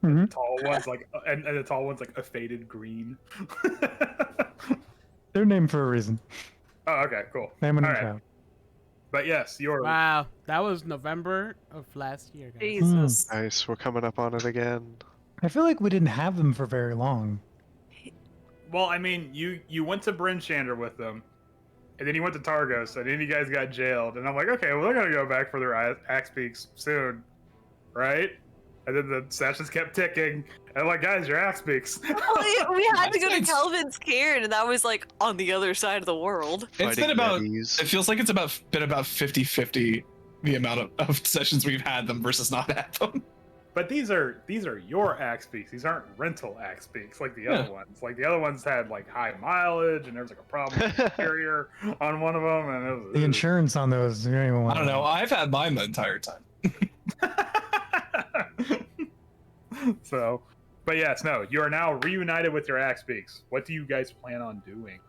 hmm Tall one's like and the tall one's like a faded green. They're named for a reason. Oh, okay, cool. Salmon All and right. Trout. But yes, you're Wow, that was November of last year, guys. Jesus. Nice, we're coming up on it again. I feel like we didn't have them for very long. well. I mean, you went to Bryn Shander with them, and then you went to Targos, and then you guys got jailed. And I'm like, okay, well, they're gonna go back for their axe peaks soon, right? And then the sessions kept ticking, and I'm like, guys, your axe peaks. Well, we had to go to It's- Kelvin's Cairn, and that was like on the other side of the world. It's been Fighting about. Yetis. It feels like it's been about 50-50 the amount of sessions we've had them versus not had them. But these are your axe peaks. These aren't rental axe peaks like the other ones. Like the other ones had like high mileage, and there was like a problem with the carrier on one of them, and it was The insurance on those, you don't even want I don't know. I've had mine the entire time. So, but yes, no, you are now reunited with your axe peaks. What do you guys plan on doing,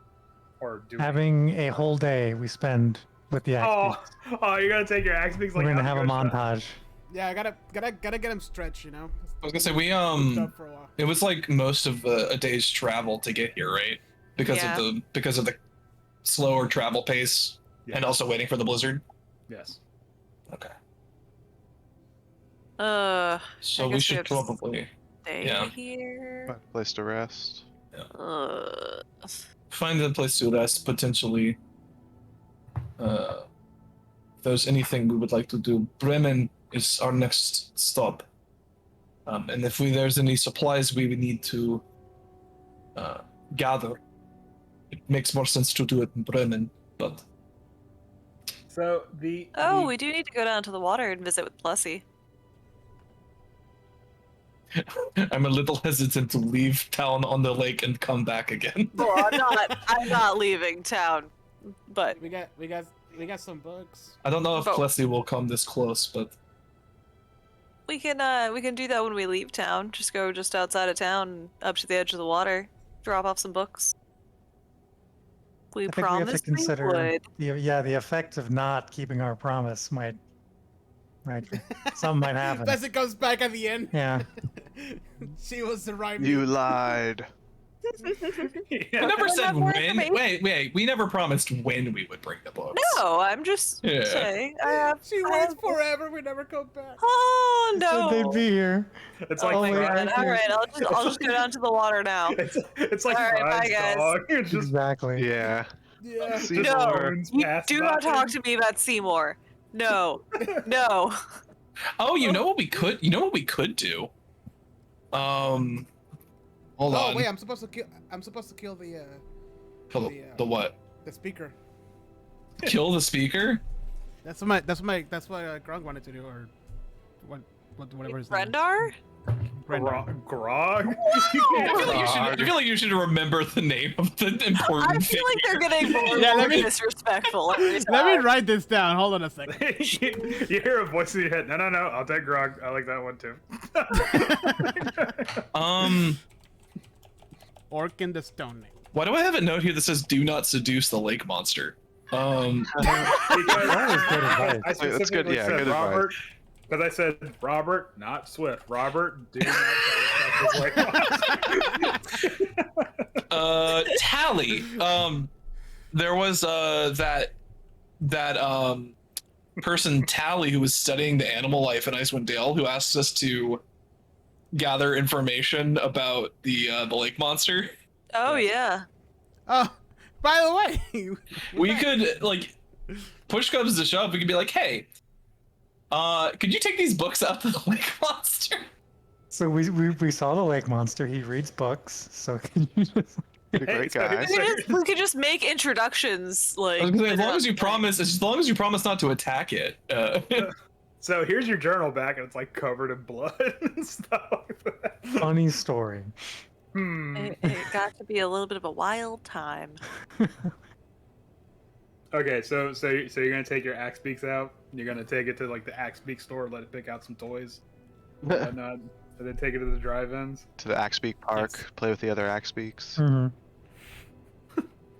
or doing? Having a whole day we spend with the axe peaks. Oh, you're gonna take your axe peaks like We're gonna out have a to go shop? montage. Yeah, I gotta get him stretched, you know. I was gonna say we Hooked up for a while. It was like most of a day's travel to get here, right? Because of the slower travel pace Yeah. and also waiting for the blizzard. Yes. Okay. So I we guess should have probably stay yeah. here. Find a place to rest. find a place to rest, potentially. If there's anything we would like to do, Bremen is our next stop. And if there's any supplies we would need to gather, it makes more sense to do it in Bremen, but So Oh, we do need to go down to the water and visit with Plessy. I'm a little hesitant to leave town on the lake and come back again. Well, I'm not leaving town, but We got some books. I don't know if Oh. Plessy will come this close, but we can do that when we leave town. Just go just outside of town, up to the edge of the water, drop off some books. We I think we have to promised we consider would. the effect of not keeping our promise might something might happen. Plessy comes back at the end. Yeah. She was the right. You lied. we yeah. never Don't said have more when. information. Wait, we never promised when we would bring the books. No, I'm just Yeah. saying. She I waits have- forever. We never come back. Oh They said no! they'd be here. It's Oh like my wait, god! I All right, I'll just go down to the water now. it's like All right, bye, Bride's guys. dog. It's just Exactly. Yeah. Yeah. See No, balloons you pass do by. not talk to me about Seymour. No, no. Oh, you know what we could? You know what we could do? Hold Oh on. wait, I'm supposed to kill the the what? the speaker. Kill the speaker? That's what Grog wanted to do, or whatever his name. is. Rendar? Rendar. Grog. I feel like you should remember the name of the important I feel like figure. they're getting more and Yeah, more let me- disrespectful every time. Let me write this down. Hold on a second. You hear a voice in your head. No, I'll take Grog. I like that one too. Orc in the Stone Name. Why do I have a note here that says "Do not seduce the lake monster"? Because That was good advice. I That's good, specifically yeah, said, good advice. Because I said Robert, not Swift. Robert, do not try to stop this lake Tally. There was that person Tally who was studying the animal life in Icewind Dale who asked us to gather information about the lake monster. Oh yeah. Oh, by the way, We could like push comes to shove. We could be like, hey, could you take these books out to the lake monster? So we saw the lake monster. He reads books. So can you just? He's a great guy. We could just make introductions, like. I was gonna say, as long as you promise not to attack it. So here's your journal back, and it's like covered in blood and stuff. Funny story. It got to be a little bit of a wild time. Okay, so you're gonna take your axe beaks out. You're gonna take it to like the axe beak store, let it pick out some toys, and whatnot, and then take it to the drive-ins. To the Axebeak Park, Yes. play with the other Axebeaks. Hmm.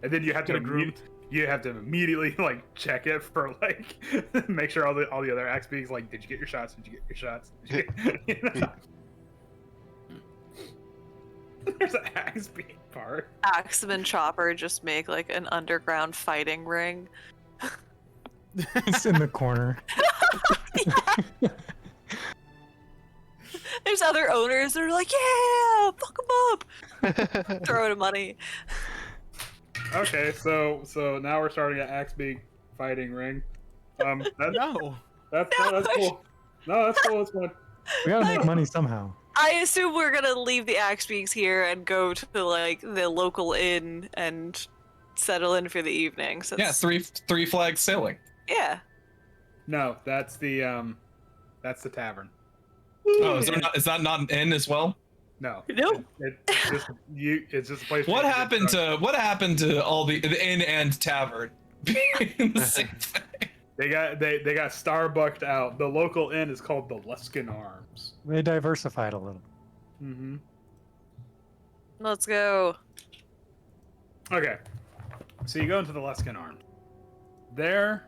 And then you have to Get a group. you have to immediately like check it for like make sure all the other axe beaks like, did you get your shots? Did you get your shots? Did you get... you know? There's an axe beak part. Axum and Chopper just make like an underground fighting ring. It's in the corner. There's other owners that are like, yeah, fuck them up. Throw in money. Okay, so now we're starting an axe beak fighting ring. That's no. that's cool. No, that's cool. That's fine. We gotta make money somehow. I assume we're gonna leave the axe beaks here and go to like the local inn and settle in for the evening. Since... Yeah, three flags sailing. Yeah. No, that's the tavern. Oh, is that not an inn as well? No. Nope. It's just a place. What where you happened get drunk. to all the inn and tavern being the same thing? They got Starbucked out. The local inn is called the Luskin Arms. They diversified a little. Mm-hmm. Let's go. Okay. So you go into the Luskin Arms. There,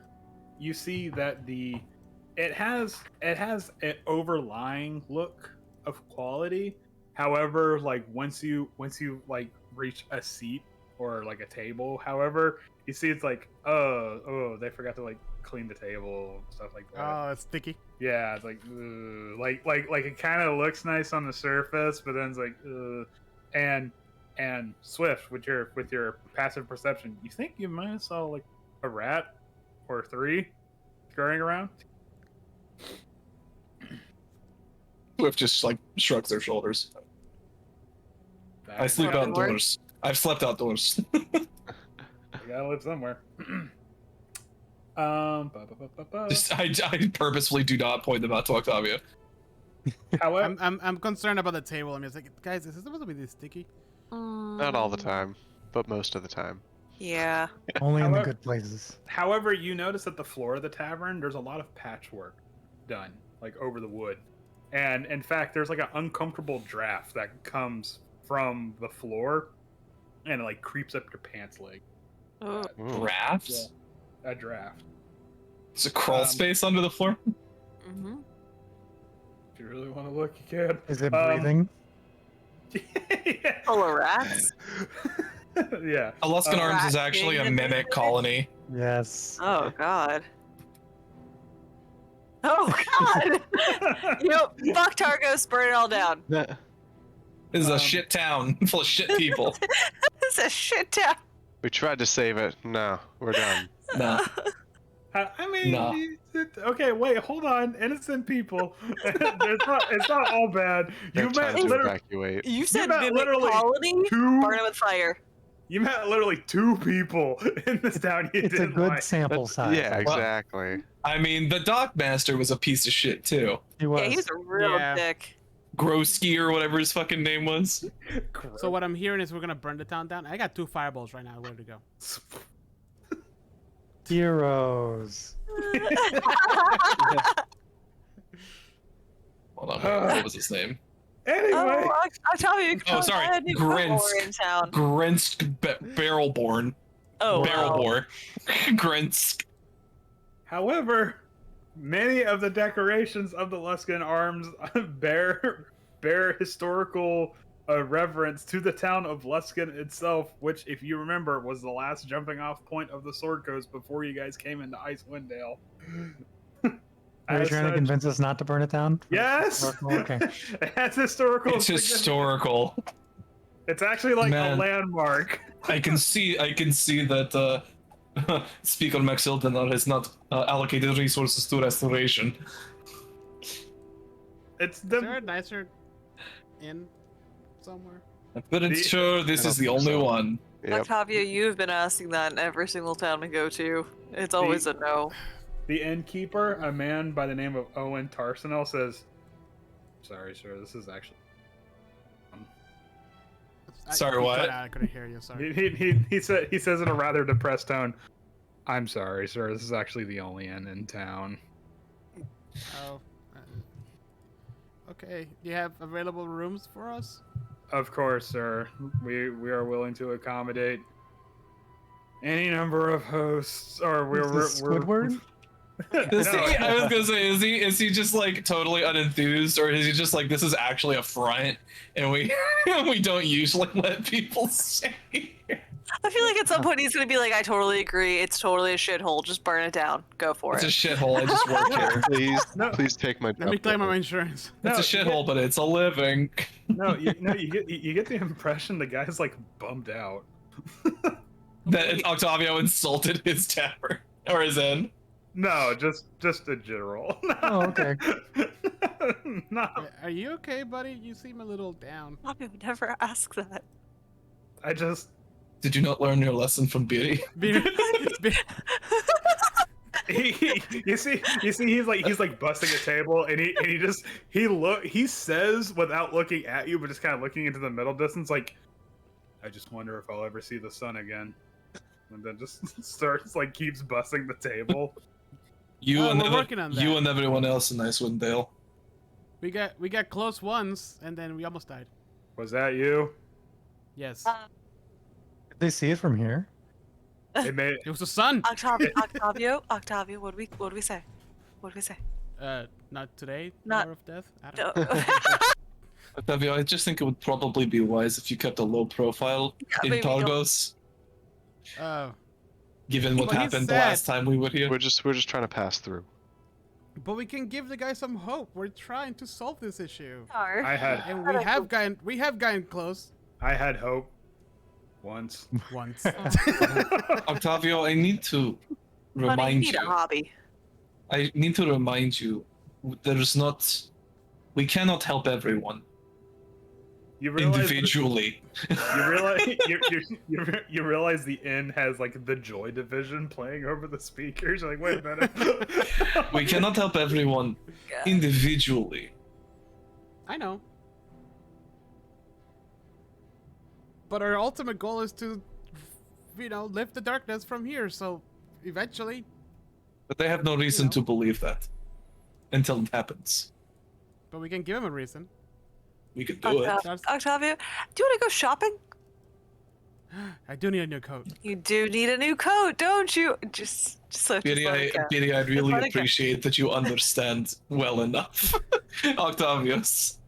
you see that it has an overlying look of quality. However, like once you like reach a seat or like a table, however, you see it's like they forgot to like clean the table, stuff like that. Oh, it's sticky. Yeah, it's like ugh. like it kind of looks nice on the surface, but then it's like ugh. And Swift, with your passive perception, you think you might have saw like a rat or three scurrying around. Swift just like shrugs their shoulders. I sleep Outdoors? outdoors. I've slept outdoors. You gotta live somewhere. Just, I purposefully do not point them out to Octavia. However, I'm concerned about the table. I mean, it's like, guys, is this supposed to be this sticky? Not all the time, but most of the time. Yeah. Only in the However- good places. However, you notice at the floor of the tavern, there's a lot of patchwork done, like over the wood. And in fact, there's like an uncomfortable draft that comes from the floor and it like creeps up your pants leg. Oh. Ooh. Rafts? A draft. It's a crawl Um, space under the floor. Mm-hmm. If you really want to look, you can. Is it breathing? Yeah. Full of rats. Yeah. Aluskan Arms is Rat actually a king. mimic colony. Yes. Oh God. Oh God. Fuck Targos, burn it all down. This is a Um, shit town full of shit people. This is a shit town. We tried to save it. No, we're done. No. I mean, No. okay, wait, hold on. Innocent people. it's not all bad. We You have met time to literally evacuate. You said met mimic literally colony? two. Burn it with fire. You met literally two people in this town you It's a didn't good like. sample size. Yeah, exactly. I mean, the dock master was a piece of shit too. He was. Yeah, he's a real Yeah. dick. Grosky or whatever his fucking name was. So what I'm hearing is we're gonna burn the town down. I got 2 fireballs right now. Where to go? Heroes. Hold on, what was his name? Anyway, I'll tell you. Oh, sorry, Grinsk. In town. Grinsk Barrelborn. Oh, Barrel wow. Bore. Grinsk. however, Many of the decorations of the Luskan arms bear historical reverence to the town of Luskan itself, which, if you remember, was the last jumping off point of the Sword Coast before you guys came into Icewind Dale. Are you As trying to such- convince us not to burn it down? Yes! Okay. It has historical It's significance. historical. It's actually like a Man. landmark. I can see that Speaker Max Ildenar has not allocated resources to restoration. It's Is there the a nicer inn somewhere? I'm pretty The- sure this I is the don't think only so. one. Yep. Octavia, you've been asking that in every single town we go to. It's always a no. The innkeeper, a man by the name of Owen Tarsenel, says, "Sorry, sir, this is actually." Sorry, you what? cut out, I couldn't hear you. Sorry. He says in a rather depressed tone, "I'm sorry, sir. This is actually the only inn in town." Oh. Okay. Do you have available rooms for us? Of course, sir. We are willing to accommodate any number of hosts, or we're Squidward? Is No, he, I was gonna say, is he just like totally unenthused, or is he just like, this is actually a front, and we we don't usually let people say? I feel like at some point he's gonna be like, I totally agree. It's totally a shithole. Just burn it down. Go for It's a it. shithole. I just work here. Please, No. please take my Let me job. claim my insurance. It's a No, you shithole, but it's a living. you get the impression the guy's like bummed out. That Octavio insulted his tavern or his inn. No, just a general. Oh, okay. No, Are you okay, buddy? You seem a little down. I would never ask that. I just Did you not learn your lesson from Beatty? you see he's like busting a table, and he says without looking at you, but just kind of looking into the middle distance, like, I just wonder if I'll ever see the sun again, and then just starts like keeps busting the table. You and we're working on you that. and everyone else in Icewind Dale. We got close once, and then we almost died. Was that you? Yes. Did they see it from here? It made It was the sun. Octavio, what do we say? What do we say? Not today. Not- Hour of death. I don't No. know. Octavio, I just think it would probably be wise if you kept a low profile in maybe don't. Targos, Oh. given what Well, he happened the said- last time we were here. We're just trying to pass through. But we can give the guy some hope. We're trying to solve this issue. I had And we have gotten close hope once. once. Octavio, I need to Honey, you remind need a you. hobby. I need to remind you, we cannot help everyone You realize individually. you realize the inn has like the Joy Division playing over the speakers. You're like, wait a minute. We cannot help everyone Yeah. individually. I know. But our ultimate goal is to, lift the darkness from here. So, eventually, But they have no reason know. to believe that until it happens. but we can give him a reason. We could do it. Octavio, do you want to go shopping? I do need a new coat. You do need a new coat, don't you? Just let Beatty, it go. Beatty, I really let it go. appreciate that you understand well enough. Octavius.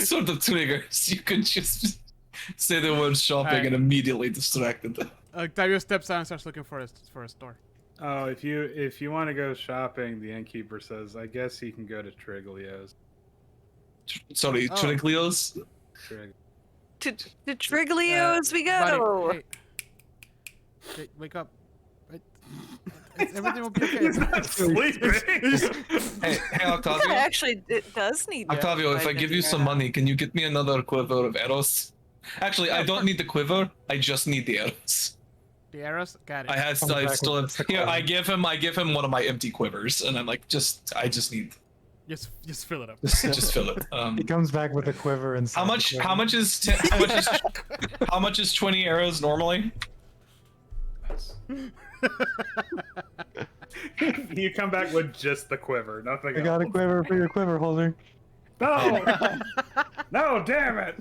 Sort of triggers. You can just say the word shopping Alright. and immediately distracted them. Octavio steps out and starts looking for a store. Oh, if you want to go shopping, the innkeeper says, I guess he can go to Triglio's. Sorry, Oh. Triglios? Trig- To Triglio's we Buddy, go. hey. Okay, wake up. Everything will be okay. Sleeping. Hey, Yeah, Octavio. actually, it does need. Octavio, if I give you some money, can you get me another quiver of arrows? Actually, I don't need the quiver. I just need the arrows. The arrows, got it. I still have. Here, I give him one of my empty quivers, and I'm like, I just need, Just fill it up. just fill it. He comes back with a quiver and How much is 20 arrows normally? You come back with just the quiver, nothing I got a else. quiver for your quiver holder. No! No, damn it!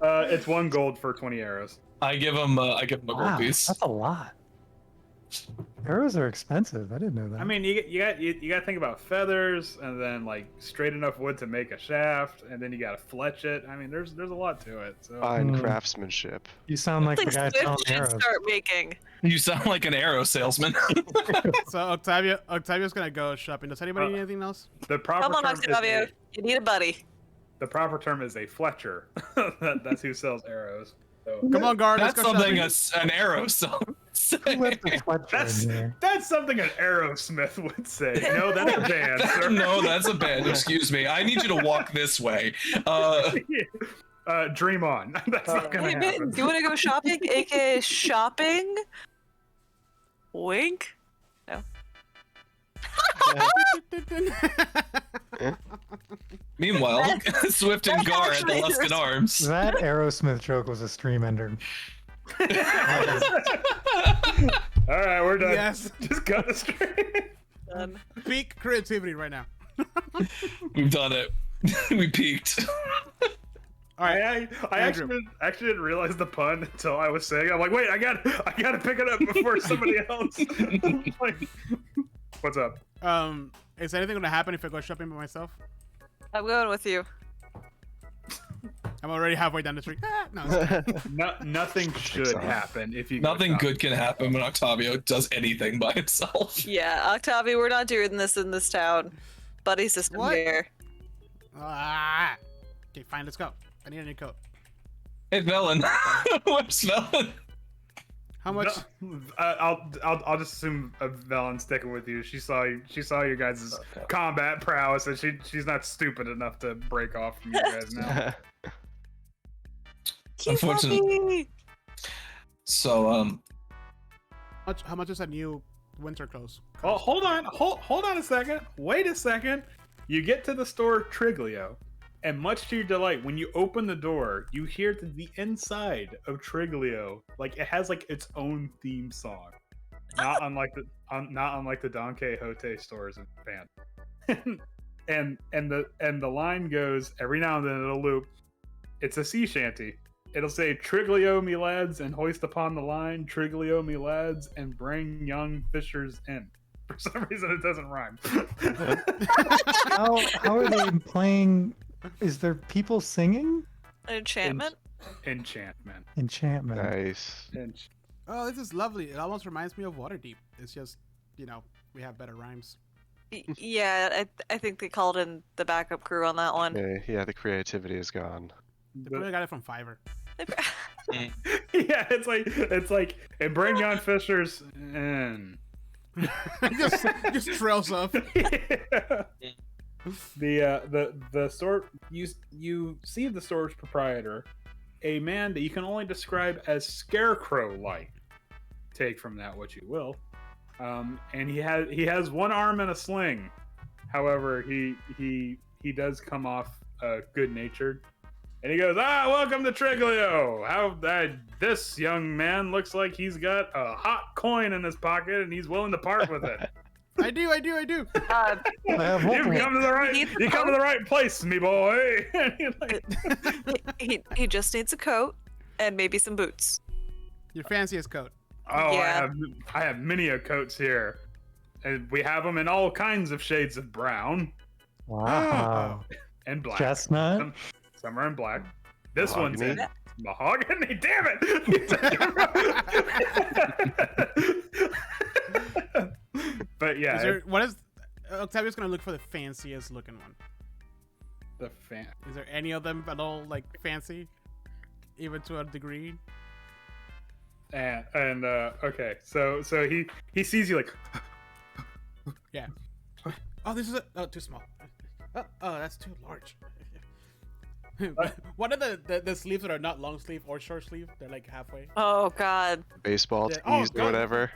It's 1 gold for 20 arrows. I give him a gold Wow, piece. that's a lot. Arrows are expensive. I didn't know that. I mean, you got to think about feathers, and then like straight enough wood to make a shaft, and then you got to fletch it. I mean, there's a lot to it. So Fine Hmm. craftsmanship. you sound like the guy Swift selling should arrows. start making. You sound like an arrow salesman. So Octavio's gonna go shopping. Does anybody need anything else? the proper Come on, term Octavio. is You need a buddy. the proper term is a fletcher. That's who sells arrows. So Come on, guard. That's Let's go something shopping. an arrow sells. Who let the Fletcher in here? that's something an Aerosmith would say. No, that's a band, sir. No, that's a band. Excuse me. I need you to walk this way. Dream on. That's not gonna Hey, man, happen. do you want to go shopping? AKA shopping? Wink? No. Meanwhile, Swift and Gar at the Luskin Arms. That Aerosmith joke was a stream ender. All right, we're done. Yes. Just cut the string. Peak creativity right now. We've done it. We peaked. All right. I Andrew. actually didn't realize the pun until I was saying it. I'm like, wait, I gotta pick it up before somebody else. Like, what's up? Is anything gonna happen if I go shopping by myself? I'm going with you. I'm already halfway down the street. Ah, no. Nothing should happen if you. Nothing good can happen when Octavio does anything by himself. Yeah, Octavio, we're not doing this in this town. Buddy system What? here. Ah. Okay, fine. Let's go. I need a new coat. Hey, Velen. Where's Velen? How much? No, I'll just assume Velen's sticking with you. She saw your guys' combat prowess, and she's not stupid enough to break off from you guys now. Cute Unfortunately. puppy! So, How much is a new winter clothes? Oh, hold on a second. Wait a second. You get to the store Triglio, and much to your delight, when you open the door, you hear the inside of Triglio, like it has like its own theme song, not unlike the Don Quixote stores in Japan. and the line goes every now and then it'll loop. It's a sea shanty. It'll say Triglio me lads and hoist upon the line, Triglio me lads and bring young fishers in. For some reason it doesn't rhyme. How are they playing? Is there people singing? Enchantment? Enchantment. Enchantment. Nice. Oh, this is lovely. It almost reminds me of Waterdeep. It's just, we have better rhymes. Yeah, I think they called in the backup crew on that one. Yeah, the creativity is gone. They probably got it from Fiverr. Yeah, it's like and bring young fishers in. just trails off. Yeah. The store you see the store's proprietor, a man that you can only describe as scarecrow-like. Take from that what you will. And he has one arm in a sling. However, he does come off good-natured. And he goes, welcome to Triglio. This young man looks like he's got a hot coin in his pocket and he's willing to part with it. I do. I have You multiple. come to the right place, me boy. He just needs a coat and maybe some boots. Your fanciest coat. Oh, Yeah. I have many a coats here, and we have them in all kinds of shades of brown Wow. and black. Chestnut. Some are in black. This one's in Mahogany? mahogany. Damn it! But yeah, Octavio's gonna look for the fanciest looking one. the fan. Is there any of them at all like fancy, even to a degree? And okay, so he sees you like. Yeah. Oh, this is too small. Oh, that's too large. What are the sleeves that are not long sleeve or short sleeve? They're like halfway. Oh God. Baseball Yeah. tees Oh, or whatever.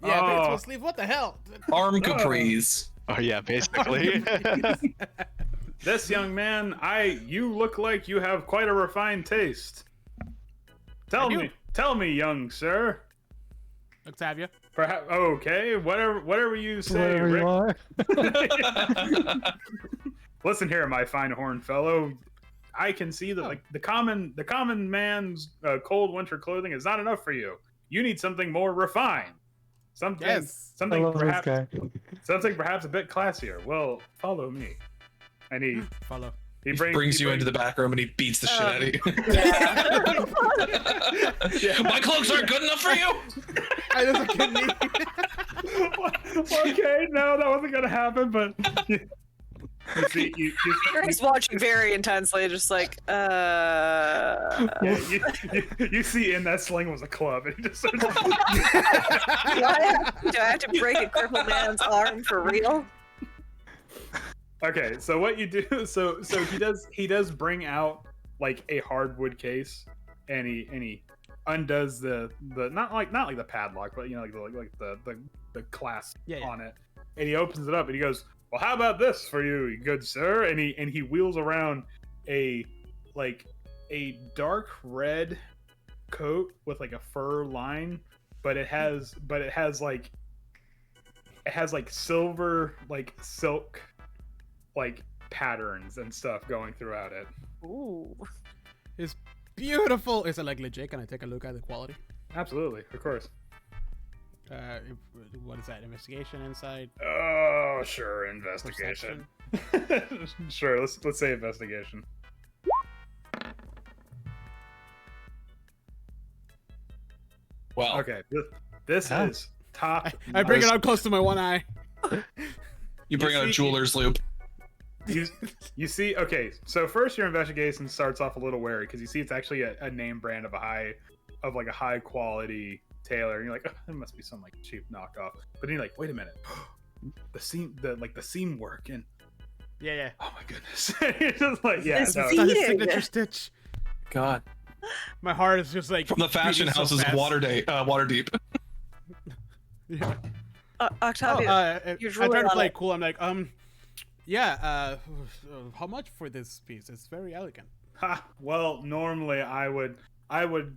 Yeah, Oh. baseball sleeve. What the hell? Arm capris. Oh yeah, basically. This young man, you look like you have quite a refined taste. Tell me, young sir. Octavia. Perhaps okay, whatever you say, Wherever Rick. you are. Listen here, my fine horn fellow. I can see that like the common man's cold winter clothing is not enough for you. You need something more refined. Something, Yes. I something love this perhaps, guy. something perhaps a bit classier. Well, follow me. And he Follow. he He brings, brings you into the back room and he beats the shit out of you. My cloaks aren't good enough for you. I doesn't get me. Okay, no, that wasn't gonna happen. But you see, He's watching very intensely, just like, you see, in that sling was a club, and he just. do I have to break a crippled man's arm for real? Okay, so what you do? So he does bring out like a hardwood case, and he undoes the not like the padlock, but you know like the clasp Yeah. on it, and he opens it up and he goes, "Well, how about this for you, good sir?" And he wheels around a dark red coat with like a fur line, but it has like silver like silk like patterns and stuff going throughout it. Ooh. It's beautiful. Is it like legit? Can I take a look at the quality? Absolutely, of course. What is that? Investigation, insight, Oh, sure, investigation. perception? Sure, let's say investigation. Well, Okay, this Oh. is top. I bring it up close to my one eye. you bring you out a see- jeweler's loop. You see, okay, so first your investigation starts off a little wary because you see it's actually a name brand of a high quality tailor, and you're like, oh, it must be some like cheap knockoff. But then you're like, wait a minute, the seam work, and Yeah. oh my goodness, you're just like, yeah, It's no, It's not his Eating. signature stitch. God, My heart is just like from the fashion beating so houses of fast. Waterdeep. Yeah. Octavio, you're I drooling try to on play it. cool. I'm like, yeah. How much for this piece? It's very elegant. Ha, well, normally I would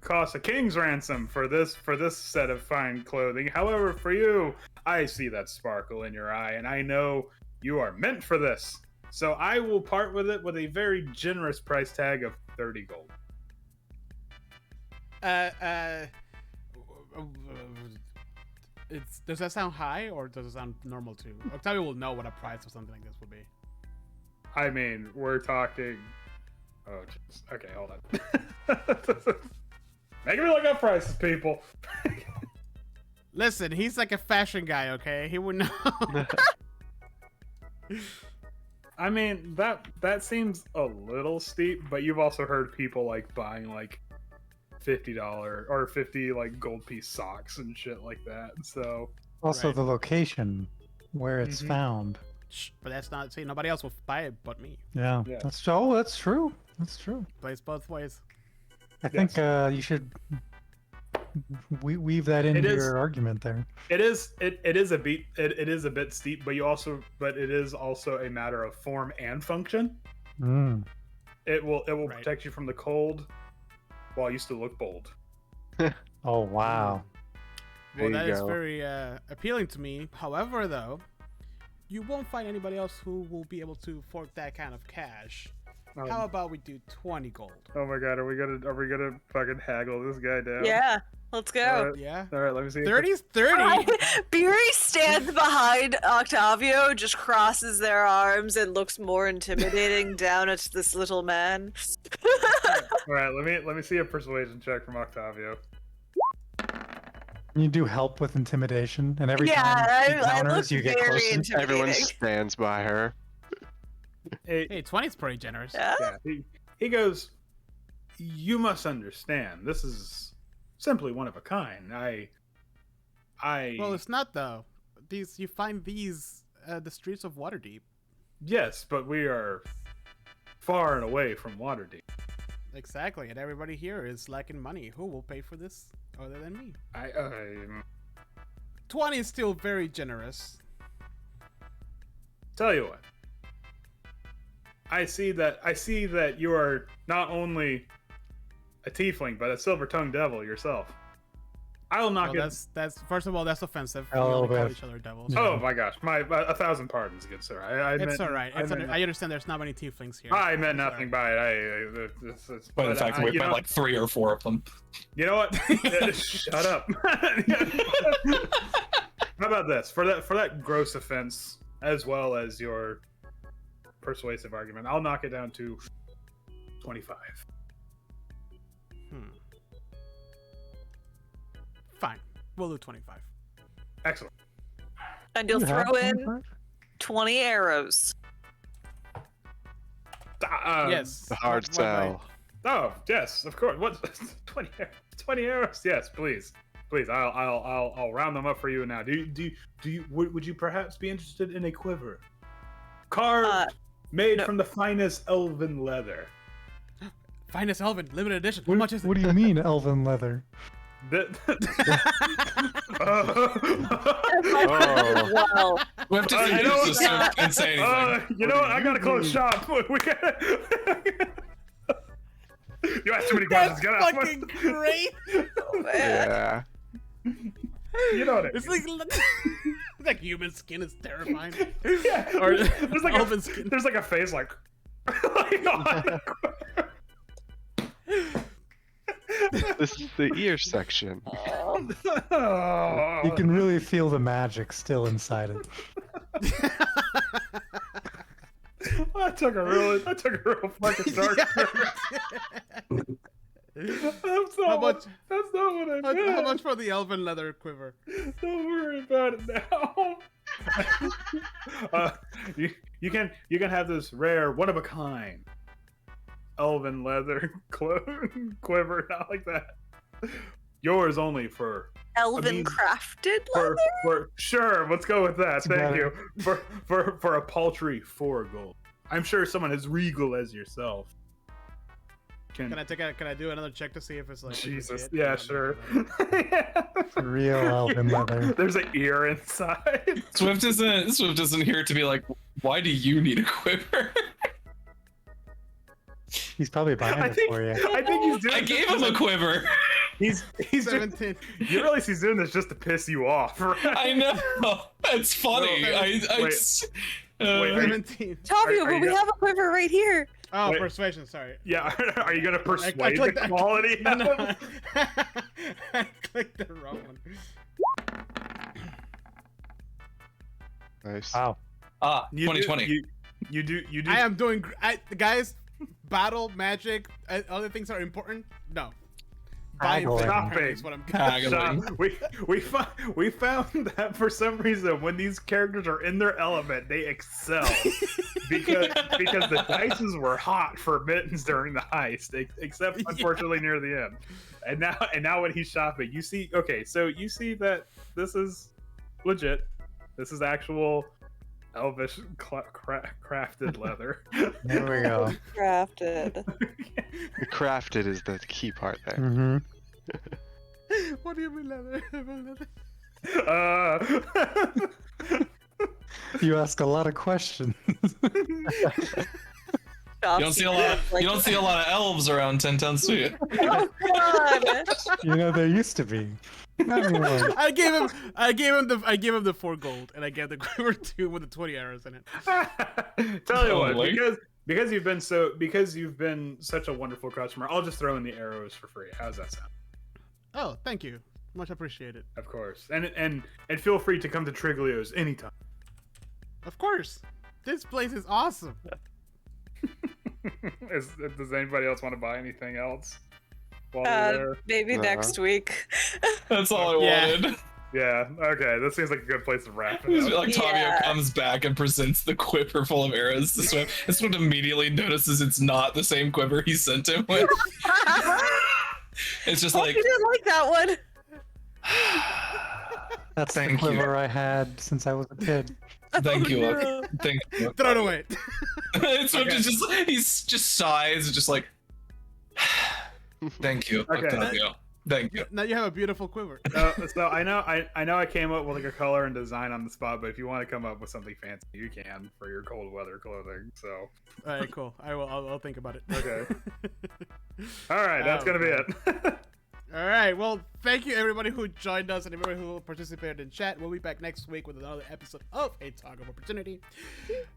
cost a king's ransom for this set of fine clothing. However, for you, I see that sparkle in your eye, and I know you are meant for this. So I will part with it with a very generous price tag of 30 gold. Does that sound high or does it sound normal too? Octavio will know what a price or something like this would be. I mean, we're talking. Oh, jeez. Okay, hold on. Making me look up prices, people. Listen, he's like a fashion guy, okay? He would know. I mean, that seems a little steep, but you've also heard people like buying like $50 or 50 like gold piece socks and shit like that. So Also, Right. the location where it's Mhm. found. Shh, but that's not. See, nobody else will buy it but me. Yeah, Yeah. that's true. That's true. Plays both ways. I think you should weave that into is- your argument there. it is a bit steep, but it is also a matter of form and function. Mm. It will Right. protect you from the cold while you still look bold. Oh wow. Well, There that you is go. very appealing to me. However, though, you won't find anybody else who will be able to afford that kind of cash. How about we do 20 gold? Oh my god, are we gonna fucking haggle this guy down? Yeah, let's go. Alright. Yeah. All right, let me see. 30's 30. Beery stands behind Octavio, just crosses their arms and looks more intimidating down at this little man. All right, let me see a persuasion check from Octavio. You do help with intimidation, and every Yeah, time she I look counters, you get very closer. intimidating. Everyone stands by her. Hey, Hey, 20's pretty generous. Yeah? yeah, he goes, you must understand, this is simply one of a kind. Well, it's not though. You find these the streets of Waterdeep. Yes, but we are far and away from Waterdeep. Exactly, and everybody here is lacking money. Who will pay for this other than me? 20 is still very generous. Tell you what. I see that you are not only a tiefling, but a silver-tongued devil yourself. I will not Well, get. that's first of all, that's offensive. A We little only call bit. each other devils. Oh my gosh, my 1,000 pardons, good sir. I It's meant, all right. I meant, I understand there's not many tieflings here. I meant It's all nothing right. by it. It's, But in fact, we you met know, like 3 or 4 of them. you know what? Shut up. How about this? For that gross offense, as well as your persuasive argument, I'll knock it down to 25. Fine. We'll do 25. Excellent. And you'll You have throw in 25? 20 arrows. Yes. The hard What sell. Oh yes, of course. What 20 arrows? Yes, please. I'll round them up for you now. Would you perhaps be interested in a quiver, carved, made no. from the finest elven leather? Finest Elven, limited edition. How much is it? What do you mean, elven leather? That- Oh. Wow. Swift I isn't know- used to Swift didn't say anything. you know what? I gotta close shop. We gotta... You asked too many questions. That's Get out. fucking great. Yeah. You know what I It's mean. like it's like human skin is terrifying. Yeah. Or There's like elven skin. there's like a face like. This is the ear section. Oh. You can really feel the magic still inside it. I took a real fucking dark turn. That's not much- That's not what I meant. How much for the elven leather quiver? Don't worry about it now. You can have this rare, one of a kind, elven leather quiver, not like that. Yours only for Elven crafted leather? for sure. Let's go with that. Thank better. you for a paltry 4 gold. I'm sure someone as regal as yourself can. Can I do another check to see if it's like Jesus, legit? yeah, sure. Real elven leather. There's an ear inside. Swift isn't here to be like, why do you need a quiver? He's probably buying I it think, for you. I think he's doing I this gave just him a quiver. He's just, 17. you realize he's doing this just to piss you off, right? I know. It's funny. No, I wait. Wait, 17. Tavio, Are but you we gonna- have a quiver right here. Oh, Wait. persuasion. Sorry. Yeah, are you gonna persuade the clicked that- quality? No, out no. of him? I clicked the wrong one. Nice. Wow. You do- 2020. You do. I am doing. Guys, battle magic, other things are important. No. Buying Haggling. things Shopping. is what I'm. Haggling. We found that for some reason when these characters are in their element, they excel because the dices were hot for mittens during the heist, except unfortunately near the end. And now when he's shopping, you see. Okay, so you see that this is legit. This is actual elvish crafted leather. There we go. Crafted. The crafted is the key part there. Mm-hmm. What do you mean leather? Leather? You ask a lot of questions. You don't see a lot. You don't see a lot of elves around 10 Street. Oh god! You know, there used to be. Not anymore. I gave him the 4 gold, and I gave the quiver 2 with the 20 arrows in it. Tell you what, Totally. because you've been such a wonderful customer, I'll just throw in the arrows for free. How's that sound? Oh, thank you, much appreciated. Of course, and feel free to come to Triglio's anytime. Of course, this place is awesome. Does anybody else want to buy anything else while we're there? Maybe Uh-huh. next week. That's all I Yeah. wanted. Yeah. Okay. That seems like a good place to wrap it It's up. like Tavio Yeah. comes back and presents the quiver full of arrows to Swift. And Swift immediately notices it's not the same quiver he sent him with. It's just Oh, like, you didn't like that one. That's Thank the you. quiver I had since I was a kid. thank you, no. look. Thank you. Throw it away. Swift is he's just sighs and just like, thank you, Okay. Octavio. Thank you. Now you have a beautiful quiver. So I know I came up with like a color and design on the spot, but if you want to come up with something fancy, you can for your cold weather clothing. So All right, cool. I'll think about it. Okay. all right, that's Oh, gonna be it. All right. Well, thank you everybody who joined us and everybody who participated in chat. We'll be back next week with another episode of A Talk of Opportunity.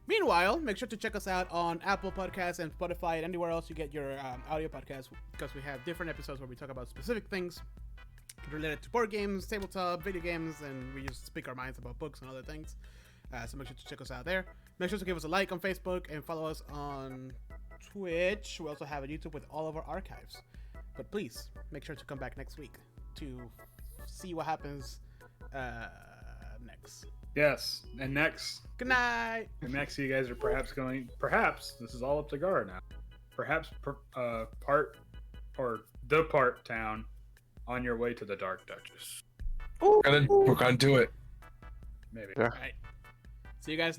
Meanwhile, make sure to check us out on Apple Podcasts and Spotify and anywhere else you get your audio podcasts, because we have different episodes where we talk about specific things. related to board games, tabletop, video games, and we just speak our minds about books and other things. So make sure to check us out there. Make sure to give us a like on Facebook and follow us on Twitch. We also have a YouTube with all of our archives. But please, make sure to come back next week to see what happens next. Yes, and next. Good night. And next, you guys are perhaps, this is all up to Gar now. Perhaps depart town on your way to the Dark Duchess. We're gonna do it. Maybe. Yeah. All right. See you guys.